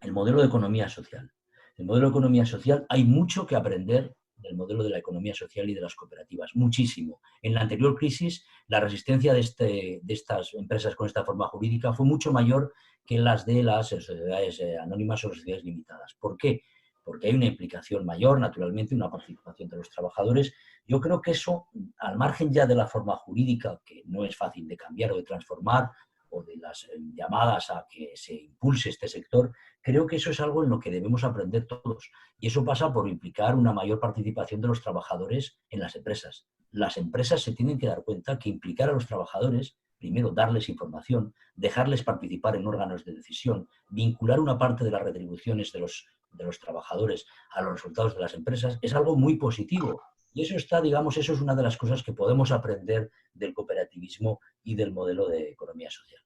el modelo de economía social. El modelo de economía social hay mucho que aprender del modelo de la economía social y de las cooperativas, muchísimo. En la anterior crisis, la resistencia de estas empresas con esta forma jurídica fue mucho mayor que las de las sociedades anónimas o sociedades limitadas. ¿Por qué? Porque hay una implicación mayor, naturalmente, una participación de los trabajadores. Yo creo que eso, al margen ya de la forma jurídica, que no es fácil de cambiar o de transformar, o de las llamadas a que se impulse este sector, creo que eso es algo en lo que debemos aprender todos. Y eso pasa por implicar una mayor participación de los trabajadores en las empresas. Las empresas se tienen que dar cuenta que implicar a los trabajadores, primero darles información, dejarles participar en órganos de decisión, vincular una parte de las retribuciones de los trabajadores a los resultados de las empresas, es algo muy positivo. Y eso está, digamos, eso es una de las cosas que podemos aprender del cooperativismo y del modelo de economía social.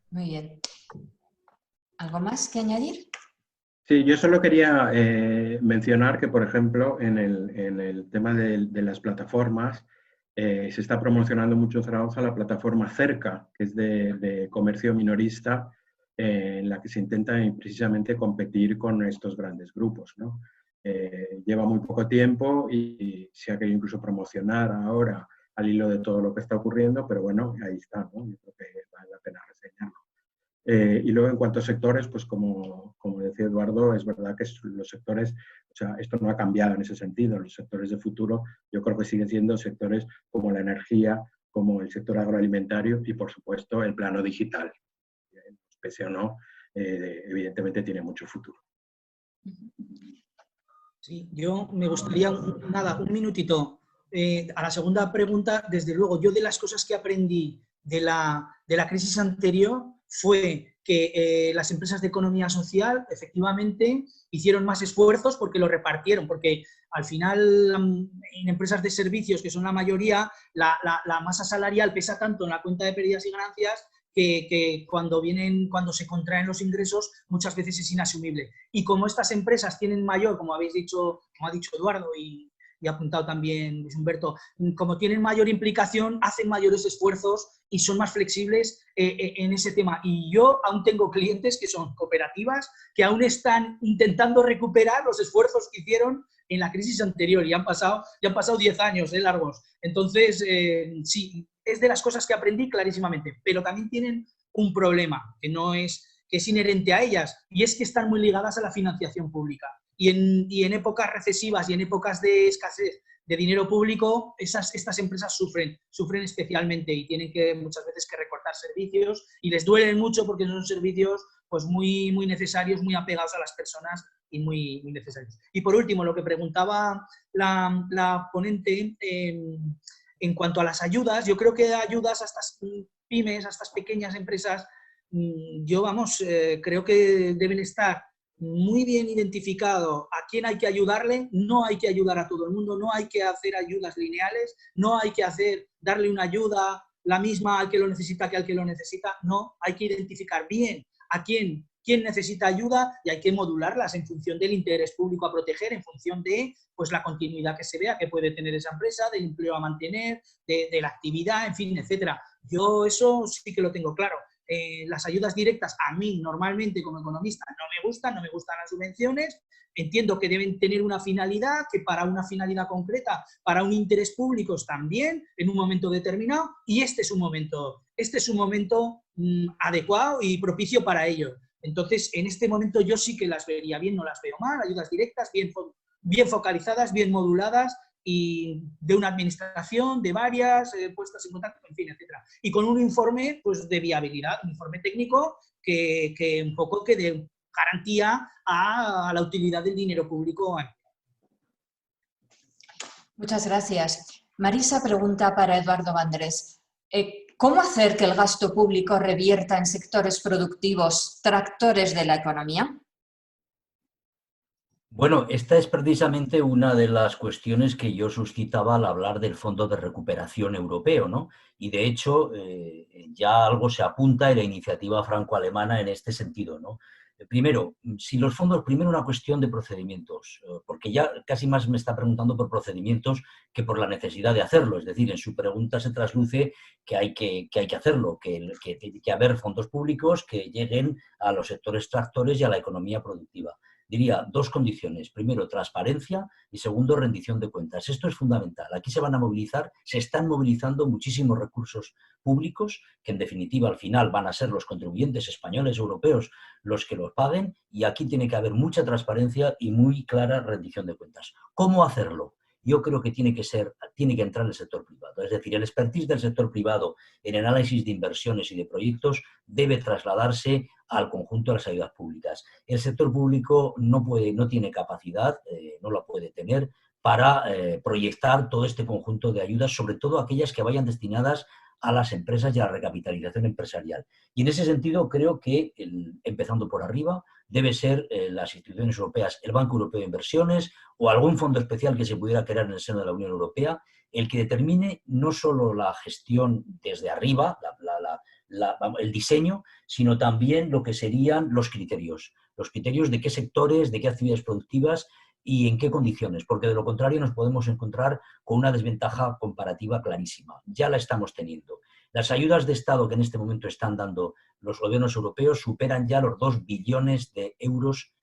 Muy bien. ¿Algo más que añadir? Sí, yo solo quería mencionar que, por ejemplo, en el tema de las plataformas, se está promocionando mucho en Zaragoza la plataforma Cerca, que es de comercio minorista, en la que se intenta precisamente competir con estos grandes grupos, ¿no? Lleva muy poco tiempo y se ha querido incluso promocionar ahora al hilo de todo lo que está ocurriendo, pero bueno, ahí está, ¿no? Yo creo que vale la pena reseñarlo. Y luego en cuanto a sectores, pues como decía Eduardo, es verdad que los sectores, o sea, esto no ha cambiado en ese sentido. Los sectores de futuro yo creo que siguen siendo sectores como la energía, como el sector agroalimentario y por supuesto el plano digital. Pese o no, evidentemente tiene mucho futuro. Sí, yo me gustaría, un minutito, a la segunda pregunta. Desde luego, yo de las cosas que aprendí de la crisis anterior fue que las empresas de economía social efectivamente hicieron más esfuerzos porque lo repartieron, porque al final en empresas de servicios, que son la mayoría, la masa salarial pesa tanto en la cuenta de pérdidas y ganancias que cuando se contraen los ingresos muchas veces es inasumible. Y como estas empresas tienen mayor, como habéis dicho, como ha dicho Eduardo y ha apuntado también Luis Humberto, como tienen mayor implicación, hacen mayores esfuerzos y son más flexibles en ese tema. Y yo aún tengo clientes que son cooperativas que aún están intentando recuperar los esfuerzos que hicieron en la crisis anterior y han pasado 10 años largos. Entonces, sí, es de las cosas que aprendí clarísimamente, pero también tienen un problema que es inherente a ellas, y es que están muy ligadas a la financiación pública. Y en épocas recesivas y en épocas de escasez de dinero público, estas empresas sufren especialmente y tienen muchas veces que recortar servicios y les duelen mucho porque son servicios pues muy, muy necesarios, muy apegados a las personas y muy, muy necesarios. Y por último, lo que preguntaba la ponente en cuanto a las ayudas, yo creo que ayudas a estas pymes, a estas pequeñas empresas, yo, vamos, creo que deben estar muy bien identificado a quién hay que ayudarle. No hay que ayudar a todo el mundo, no hay que hacer ayudas lineales, no hay que darle una ayuda la misma al que lo necesita que al que lo necesita. No, hay que identificar bien a quién necesita ayuda y hay que modularlas en función del interés público a proteger, en función de pues, la continuidad que se vea que puede tener esa empresa, del empleo a mantener, de la actividad, en fin, etcétera. Yo eso sí que lo tengo claro. Las ayudas directas a mí normalmente como economista no me gustan las subvenciones. Entiendo que deben tener una finalidad, que para una finalidad concreta, para un interés público también, en un momento determinado, y este es un momento adecuado y propicio para ello. Entonces, en este momento yo sí que las vería bien, no las veo mal, ayudas directas, bien focalizadas, bien moduladas, y de una administración, de varias, puestas en contacto, en fin, etcétera. Y con un informe pues, de viabilidad, un informe técnico que un poco que dé garantía a la utilidad del dinero público. Muchas gracias. Marisa pregunta para Eduardo Vandrés. ¿Cómo hacer que el gasto público revierta en sectores productivos, tractores de la economía? Bueno, esta es precisamente una de las cuestiones que yo suscitaba al hablar del Fondo de Recuperación Europeo, ¿no? Y de hecho ya algo se apunta en la iniciativa franco-alemana en este sentido, ¿no? Primero, si los fondos, primero una cuestión de procedimientos, porque ya casi más me está preguntando por procedimientos que por la necesidad de hacerlo. Es decir, en su pregunta se trasluce que hay que hacerlo, que tiene que haber fondos públicos que lleguen a los sectores tractores y a la economía productiva. Diría dos condiciones. Primero, transparencia y segundo, rendición de cuentas. Esto es fundamental. Aquí se están movilizando muchísimos recursos públicos que en definitiva al final van a ser los contribuyentes españoles, europeos, los que los paguen, y aquí tiene que haber mucha transparencia y muy clara rendición de cuentas. ¿Cómo hacerlo? Yo creo que tiene que entrar el sector privado. Es decir, el expertise del sector privado en el análisis de inversiones y de proyectos debe trasladarse al conjunto de las ayudas públicas. El sector público no tiene capacidad, no la puede tener, para proyectar todo este conjunto de ayudas, sobre todo aquellas que vayan destinadas a las empresas y a la recapitalización empresarial. Y en ese sentido creo que, empezando por arriba, debe ser las instituciones europeas, el Banco Europeo de Inversiones o algún fondo especial que se pudiera crear en el seno de la Unión Europea, el que determine no solo la gestión desde arriba, el diseño, sino también lo que serían los criterios de qué sectores, de qué actividades productivas y en qué condiciones, porque de lo contrario nos podemos encontrar con una desventaja comparativa clarísima. Ya la estamos teniendo. Las ayudas de Estado que en este momento están dando los gobiernos europeos superan ya los 2 billones de euros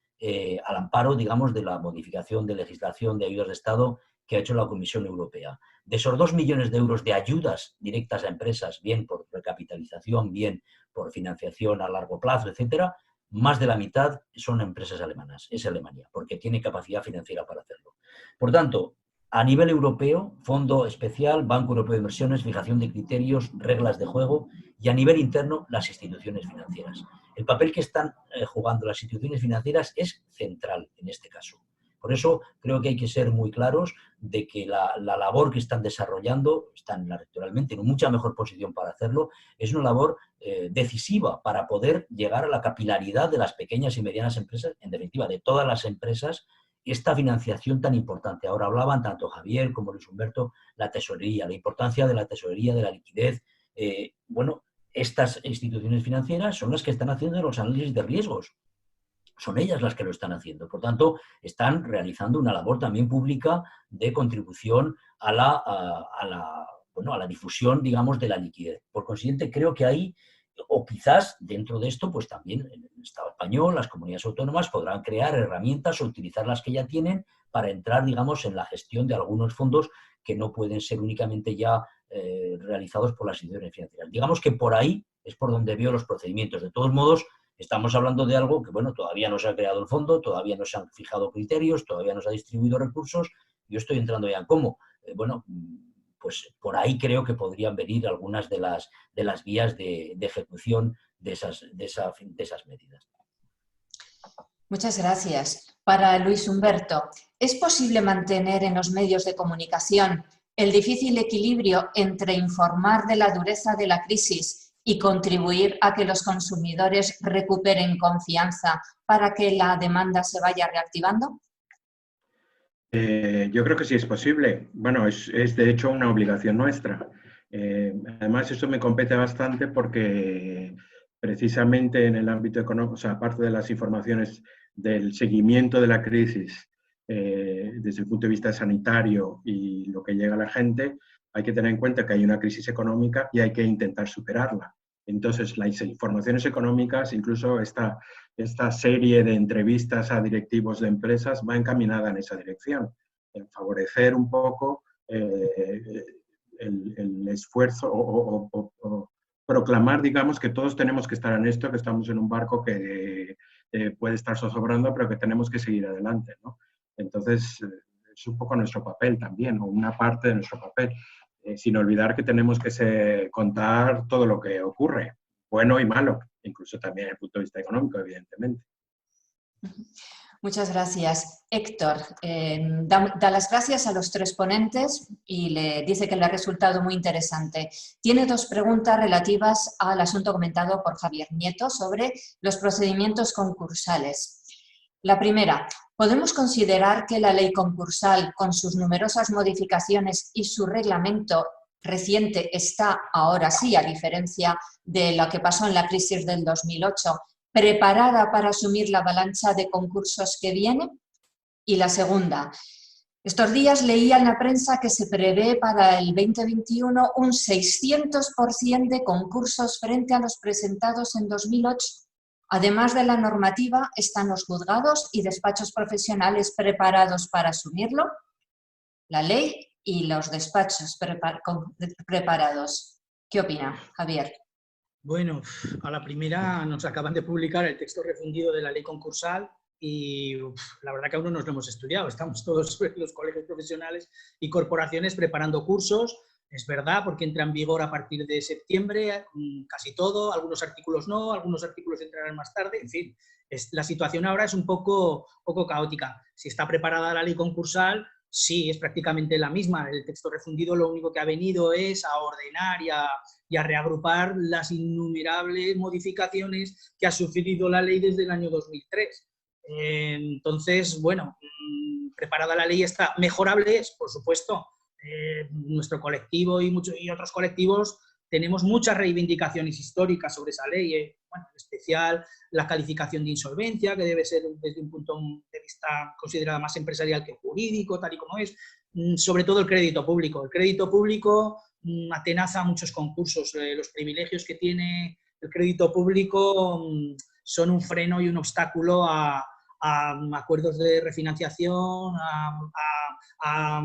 al amparo, digamos, de la modificación de legislación de ayudas de Estado que ha hecho la Comisión Europea. De esos 2 millones de euros de ayudas directas a empresas, bien por recapitalización, bien por financiación a largo plazo, etcétera, más de la mitad son empresas alemanas, es Alemania, porque tiene capacidad financiera para hacerlo. Por tanto, a nivel europeo, fondo especial, Banco Europeo de Inversiones, fijación de criterios, reglas de juego, y a nivel interno, las instituciones financieras. El papel que están jugando las instituciones financieras es central en este caso. Por eso creo que hay que ser muy claros de que la labor que están desarrollando, están naturalmente en mucha mejor posición para hacerlo, es una labor decisiva para poder llegar a la capilaridad de las pequeñas y medianas empresas, en definitiva de todas las empresas, esta financiación tan importante. Ahora hablaban tanto Javier como Luis Humberto, la tesorería, la importancia de la tesorería, de la liquidez. Bueno, estas instituciones financieras son las que están haciendo los análisis de riesgos. Son ellas las que lo están haciendo. Por tanto, están realizando una labor también pública de contribución a la difusión, digamos, de la liquidez. Por consiguiente, creo que ahí, o quizás dentro de esto, pues también el Estado español, las comunidades autónomas podrán crear herramientas o utilizar las que ya tienen para entrar, digamos, en la gestión de algunos fondos que no pueden ser únicamente ya realizados por las instituciones financieras. Digamos que por ahí es por donde veo los procedimientos. De todos modos, estamos hablando de algo que, bueno, todavía no se ha creado el fondo, todavía no se han fijado criterios, todavía no se ha distribuido recursos. Yo estoy entrando ya en cómo. Bueno, pues por ahí creo que podrían venir algunas de las vías de ejecución de esas medidas. Muchas gracias. Para Luis Humberto, ¿es posible mantener en los medios de comunicación el difícil equilibrio entre informar de la dureza de la crisis y contribuir a que los consumidores recuperen confianza para que la demanda se vaya reactivando? Yo creo que sí es posible. Bueno, es de hecho una obligación nuestra. Además, eso me compete bastante porque precisamente en el ámbito económico, o sea, aparte de las informaciones del seguimiento de la crisis desde el punto de vista sanitario y lo que llega a la gente, hay que tener en cuenta que hay una crisis económica y hay que intentar superarla. Entonces, las informaciones económicas, incluso esta serie de entrevistas a directivos de empresas va encaminada en esa dirección, en favorecer un poco el esfuerzo o proclamar, digamos, que todos tenemos que estar en esto, que estamos en un barco que puede estar zozobrando, pero que tenemos que seguir adelante, ¿no? Entonces, es un poco nuestro papel también, o una parte de nuestro papel, sin olvidar que tenemos que contar todo lo que ocurre, bueno y malo, incluso también desde el punto de vista económico, evidentemente. Muchas gracias. Héctor, da las gracias a los tres ponentes y le dice que le ha resultado muy interesante. Tiene dos preguntas relativas al asunto comentado por Javier Nieto sobre los procedimientos concursales. La primera, ¿podemos considerar que la ley concursal, con sus numerosas modificaciones y su reglamento reciente, está ahora sí, a diferencia de lo que pasó en la crisis del 2008, preparada para asumir la avalancha de concursos que viene? Y la segunda, estos días leía en la prensa que se prevé para el 2021 un 600% de concursos frente a los presentados en 2008. Además de la normativa, ¿están los juzgados y despachos profesionales preparados para asumirlo? La ley y los despachos preparados. ¿Qué opina, Javier? Bueno, a la primera nos acaban de publicar el texto refundido de la ley concursal y la verdad que aún no nos lo hemos estudiado. Estamos todos los colegios profesionales y corporaciones preparando cursos. Es verdad, porque entra en vigor a partir de septiembre, casi todo, algunos artículos no, algunos artículos entrarán más tarde, en fin. La situación ahora es un poco caótica. Si está preparada la ley concursal, sí, es prácticamente la misma. El texto refundido lo único que ha venido es a ordenar y a reagrupar las innumerables modificaciones que ha sufrido la ley desde el año 2003. Entonces, bueno, preparada la ley está. Mejorable es, por supuesto. Nuestro colectivo y otros colectivos tenemos muchas reivindicaciones históricas sobre esa ley, bueno, en especial la calificación de insolvencia, que debe ser desde un punto de vista considerada más empresarial que jurídico, tal y como es, sobre todo el crédito público. El crédito público atenaza muchos concursos, los privilegios que tiene el crédito público son un freno y un obstáculo a acuerdos de refinanciación, a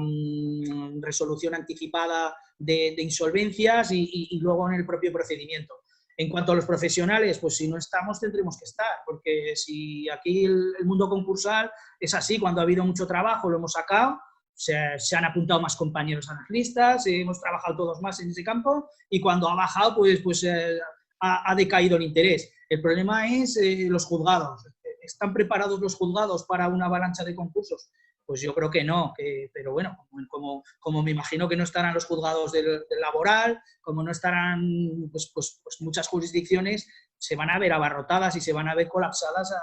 resolución anticipada de insolvencias y luego en el propio procedimiento. En cuanto a los profesionales, pues si no estamos tendremos que estar, porque si aquí el mundo concursal es así, cuando ha habido mucho trabajo lo hemos sacado, se han apuntado más compañeros a las listas, hemos trabajado todos más en ese campo y cuando ha bajado pues ha decaído el interés. El problema es los juzgados. ¿Están preparados los juzgados para una avalancha de concursos? Pues yo creo que no, pero bueno, como me imagino que no estarán los juzgados del laboral, como no estarán pues muchas jurisdicciones, se van a ver abarrotadas y se van a ver colapsadas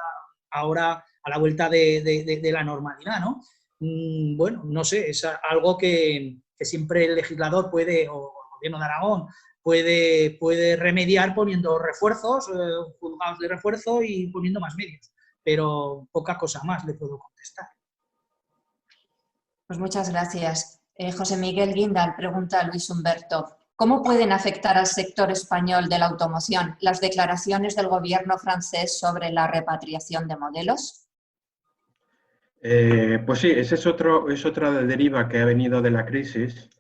ahora a la vuelta de la normalidad, ¿no? Bueno, no sé, es algo que siempre el legislador puede, o el gobierno de Aragón, puede remediar poniendo refuerzos, juzgados de refuerzo y poniendo más medios. Pero poca cosa más le puedo contestar. Pues muchas gracias. José Miguel Guindal pregunta a Luis Humberto, ¿cómo pueden afectar al sector español de la automoción las declaraciones del gobierno francés sobre la repatriación de modelos? Pues sí, esa es otra deriva que ha venido de la crisis.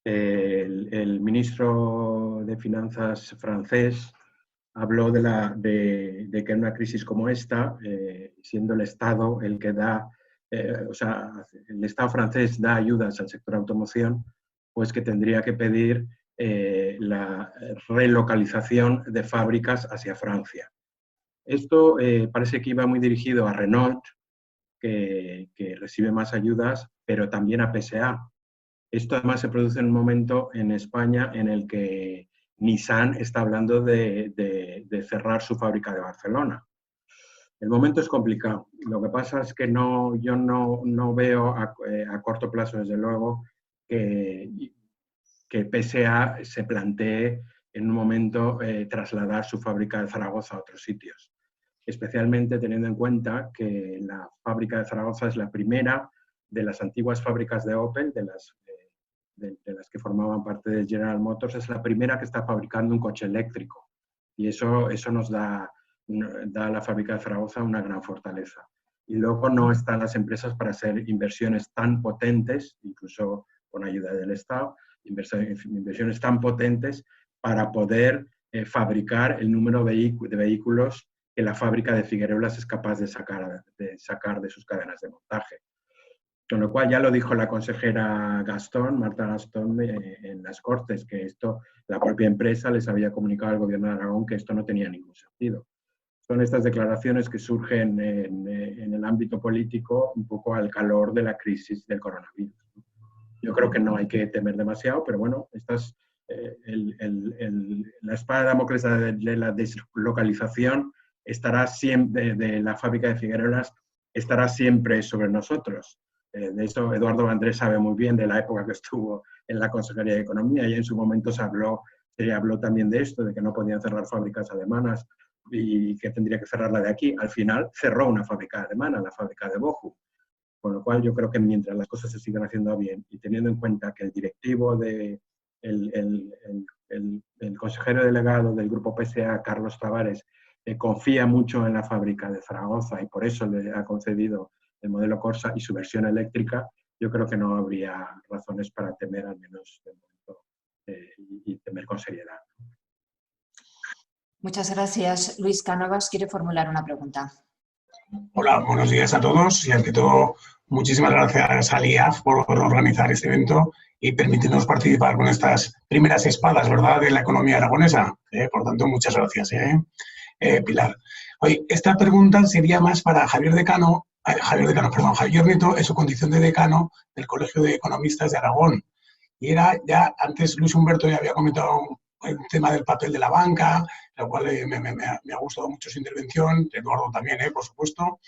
El ministro de Finanzas francés habló de que en una crisis como esta, siendo el Estado el que da, o sea, el Estado francés da ayudas al sector automoción, pues que tendría que pedir la relocalización de fábricas hacia Francia. Esto parece que iba muy dirigido a Renault, que recibe más ayudas, pero también a PSA. Esto además se produce en un momento en España en el que Nissan está hablando de cerrar su fábrica de Barcelona. El momento es complicado. Lo que pasa es que yo no veo a corto plazo, desde luego, que PSA se plantee en un momento trasladar su fábrica de Zaragoza a otros sitios. Especialmente teniendo en cuenta que la fábrica de Zaragoza es la primera de las antiguas fábricas de Opel, de las que formaban parte de General Motors, es la primera que está fabricando un coche eléctrico. Y eso nos da a la fábrica de Zaragoza una gran fortaleza. Y luego no están las empresas para hacer inversiones tan potentes, incluso con ayuda del Estado, inversiones tan potentes para poder fabricar el número de vehículos que la fábrica de Figuerolas es capaz de sacar de sus cadenas de montaje. Con lo cual ya lo dijo la consejera Marta Gastón, en las Cortes, que la propia empresa les había comunicado al Gobierno de Aragón que esto no tenía ningún sentido. Son estas declaraciones que surgen en el ámbito político un poco al calor de la crisis del coronavirus. Yo creo que no hay que temer demasiado, pero bueno, la espada de Damocles de la deslocalización estará siempre, de la fábrica de Figuerolas, estará siempre sobre nosotros. De eso Eduardo Vandrés sabe muy bien de la época que estuvo en la Consejería de Economía, y en su momento se habló también de esto, de que no podían cerrar fábricas alemanas y que tendría que cerrarla de aquí. Al final cerró una fábrica alemana, la fábrica de Bochum. Con lo cual yo creo que mientras las cosas se sigan haciendo bien y teniendo en cuenta que el directivo, el consejero delegado del grupo PSA, Carlos Tavares, confía mucho en la fábrica de Zaragoza y por eso le ha concedido el modelo Corsa y su versión eléctrica, yo creo que no habría razones para temer, al menos de momento, y temer con seriedad. Muchas gracias. Luis Cánovas quiere formular una pregunta. Hola, buenos días a todos y ante todo muchísimas gracias a LIAF por organizar este evento y permitirnos participar con estas primeras espadas, ¿verdad?, de la economía aragonesa. Por tanto, muchas gracias, Pilar. Hoy, esta pregunta sería más para Javier Nieto, en su condición de decano del Colegio de Economistas de Aragón. Y era ya, antes Luis Humberto ya había comentado el tema del papel de la banca, lo cual me ha gustado mucho su intervención, Eduardo también, por supuesto.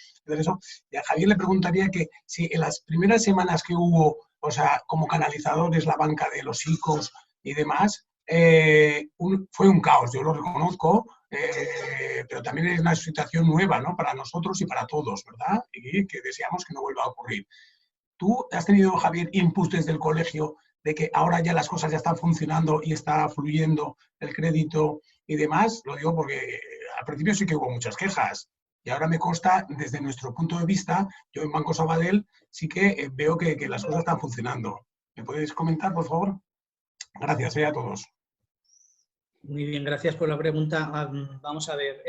Y a Javier le preguntaría que si en las primeras semanas que hubo, o sea, como canalizadores, la banca de los ICOs y demás, fue un caos, yo lo reconozco, pero también es una situación nueva, ¿no?, para nosotros y para todos, ¿verdad? Y que deseamos que no vuelva a ocurrir. ¿Tú has tenido, Javier, inputs desde el colegio de que ahora ya las cosas ya están funcionando y está fluyendo el crédito y demás? Lo digo porque al principio sí que hubo muchas quejas y ahora me consta, desde nuestro punto de vista, yo en Banco Sabadell sí que veo que las cosas están funcionando. ¿Me podéis comentar, por favor? Gracias a todos. Muy bien, gracias por la pregunta. Vamos a ver,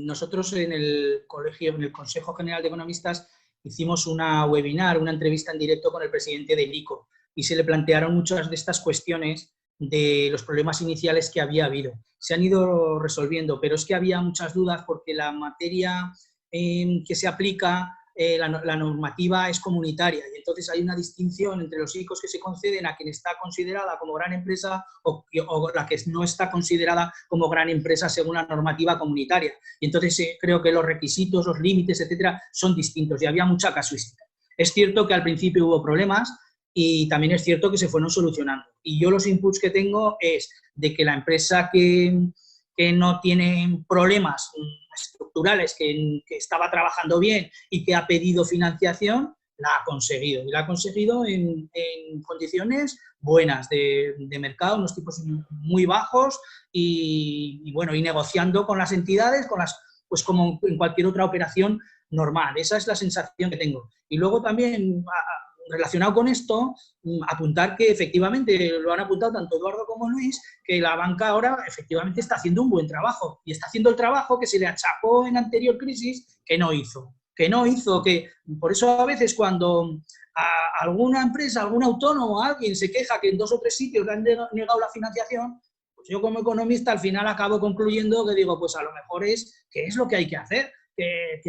nosotros en el colegio, en el Consejo General de Economistas, hicimos una webinar, una entrevista en directo con el presidente del ICO y se le plantearon muchas de estas cuestiones de los problemas iniciales que había habido. Se han ido resolviendo, pero es que había muchas dudas porque la materia que se aplica, la normativa es comunitaria y entonces hay una distinción entre los ICOs que se conceden a quien está considerada como gran empresa o la que no está considerada como gran empresa según la normativa comunitaria. Y entonces creo que los requisitos, los límites, etcétera, son distintos y había mucha casuística. Es cierto que al principio hubo problemas y también es cierto que se fueron solucionando. Y yo los inputs que tengo es de que la empresa que no tiene problemas estructurales, que estaba trabajando bien y que ha pedido financiación, la ha conseguido. Y la ha conseguido en condiciones buenas de mercado, unos tipos muy bajos y bueno, y negociando con las entidades, pues como en cualquier otra operación normal. Esa es la sensación que tengo. Y luego también, relacionado con esto, apuntar que efectivamente, lo han apuntado tanto Eduardo como Luis, que la banca ahora efectivamente está haciendo un buen trabajo y está haciendo el trabajo que se le achacó en anterior crisis que no hizo. Por eso a veces cuando a alguna empresa, algún autónomo, alguien se queja que en 2 o 3 sitios le han negado la financiación, pues yo como economista al final acabo concluyendo que digo, pues a lo mejor ¿qué es lo que hay que hacer? que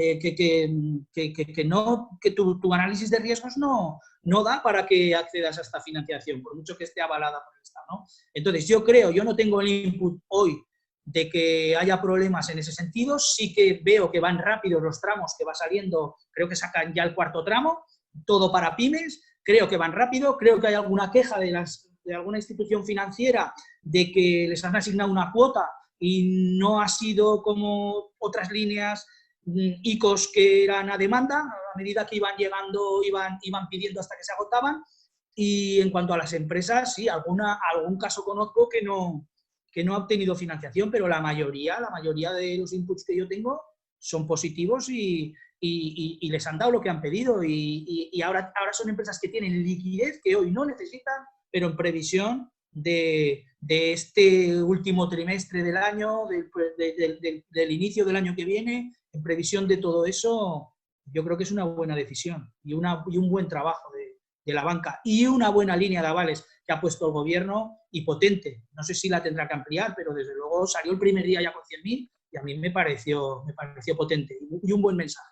tu análisis de riesgos no da para que accedas a esta financiación, por mucho que esté avalada por el Estado, ¿no? Entonces, yo no tengo el input hoy de que haya problemas en ese sentido. Sí que veo que van rápidos los tramos que va saliendo, creo que sacan ya el 4.º tramo, todo para pymes, creo que van rápido, creo que hay alguna queja de alguna institución financiera de que les han asignado una cuota y no ha sido como otras líneas ICOs que eran a demanda, a medida que iban llegando, iban pidiendo hasta que se agotaban. Y en cuanto a las empresas, sí, algún caso conozco que no ha obtenido financiación, pero la mayoría de los inputs que yo tengo son positivos y les han dado lo que han pedido. Y ahora son empresas que tienen liquidez que hoy no necesitan, pero en previsión de este último trimestre del año, del inicio del año que viene, en previsión de todo eso, yo creo que es una buena decisión y un buen trabajo de la banca y una buena línea de avales que ha puesto el gobierno y potente. No sé si la tendrá que ampliar, pero desde luego salió el primer día ya con 100.000 y a mí me pareció potente y un buen mensaje.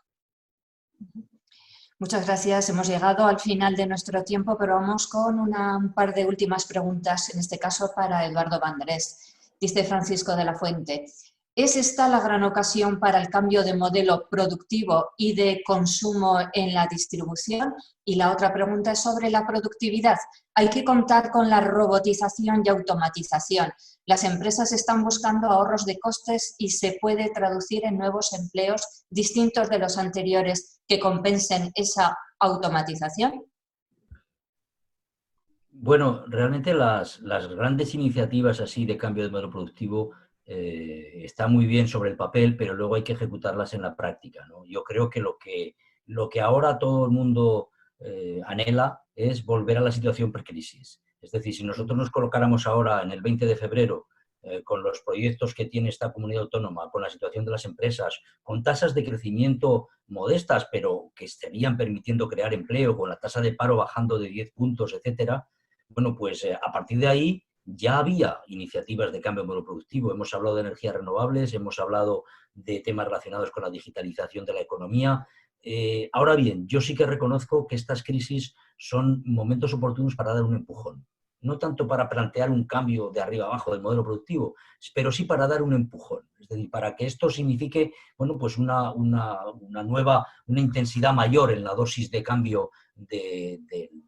Muchas gracias. Hemos llegado al final de nuestro tiempo, pero vamos con un par de últimas preguntas, en este caso para Eduardo Vandrés. Dice Francisco de la Fuente: ¿es esta la gran ocasión para el cambio de modelo productivo y de consumo en la distribución? Y la otra pregunta es sobre la productividad. Hay que contar con la robotización y automatización. Las empresas están buscando ahorros de costes y se puede traducir en nuevos empleos distintos de los anteriores que compensen esa automatización. Bueno, realmente las grandes iniciativas así de cambio de modelo productivo está muy bien sobre el papel, pero luego hay que ejecutarlas en la práctica, ¿no? Yo creo que lo que ahora todo el mundo anhela es volver a la situación precrisis. Es decir, si nosotros nos colocáramos ahora en el 20 de febrero con los proyectos que tiene esta comunidad autónoma, con la situación de las empresas, con tasas de crecimiento modestas, pero que estarían permitiendo crear empleo, con la tasa de paro bajando de 10 puntos, etcétera, bueno, pues a partir de ahí ya había iniciativas de cambio de modelo productivo. Hemos hablado de energías renovables, hemos hablado de temas relacionados con la digitalización de la economía. Ahora bien, yo sí que reconozco que estas crisis son momentos oportunos para dar un empujón. No tanto para plantear un cambio de arriba abajo del modelo productivo, pero sí para dar un empujón. Es decir, para que esto signifique, bueno, pues una intensidad mayor en la dosis de cambio de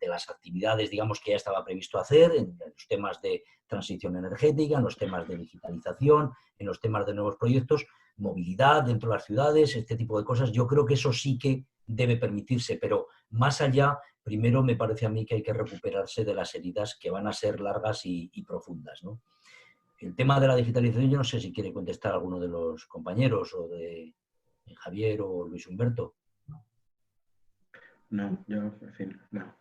las actividades, digamos, que ya estaba previsto hacer, en los temas de transición energética, en los temas de digitalización, en los temas de nuevos proyectos, movilidad dentro de las ciudades, este tipo de cosas. Yo creo que eso sí que debe permitirse, pero más allá, primero me parece a mí que hay que recuperarse de las heridas que van a ser largas y profundas, ¿no? El tema de la digitalización, yo no sé si quiere contestar alguno de los compañeros, o de Javier o Luis Humberto. No, yo, en fin, no.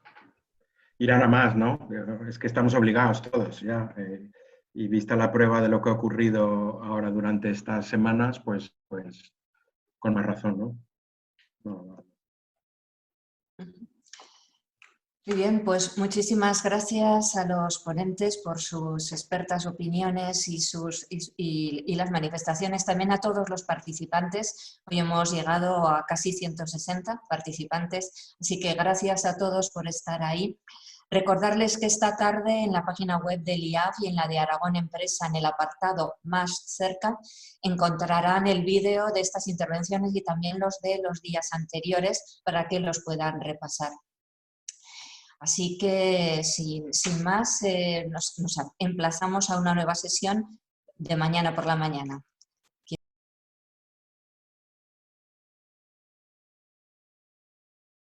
Ir a más, ¿no? Es que estamos obligados todos ya. Y vista la prueba de lo que ha ocurrido ahora durante estas semanas, pues con más razón, ¿no? No. Muy bien, pues muchísimas gracias a los ponentes por sus expertas opiniones y las manifestaciones, también a todos los participantes. Hoy hemos llegado a casi 160 participantes, así que gracias a todos por estar ahí. Recordarles que esta tarde en la página web del IAF y en la de Aragón Empresa, en el apartado Más cerca, encontrarán el vídeo de estas intervenciones y también los de los días anteriores para que los puedan repasar. Así que, sin más, nos emplazamos a una nueva sesión de mañana por la mañana.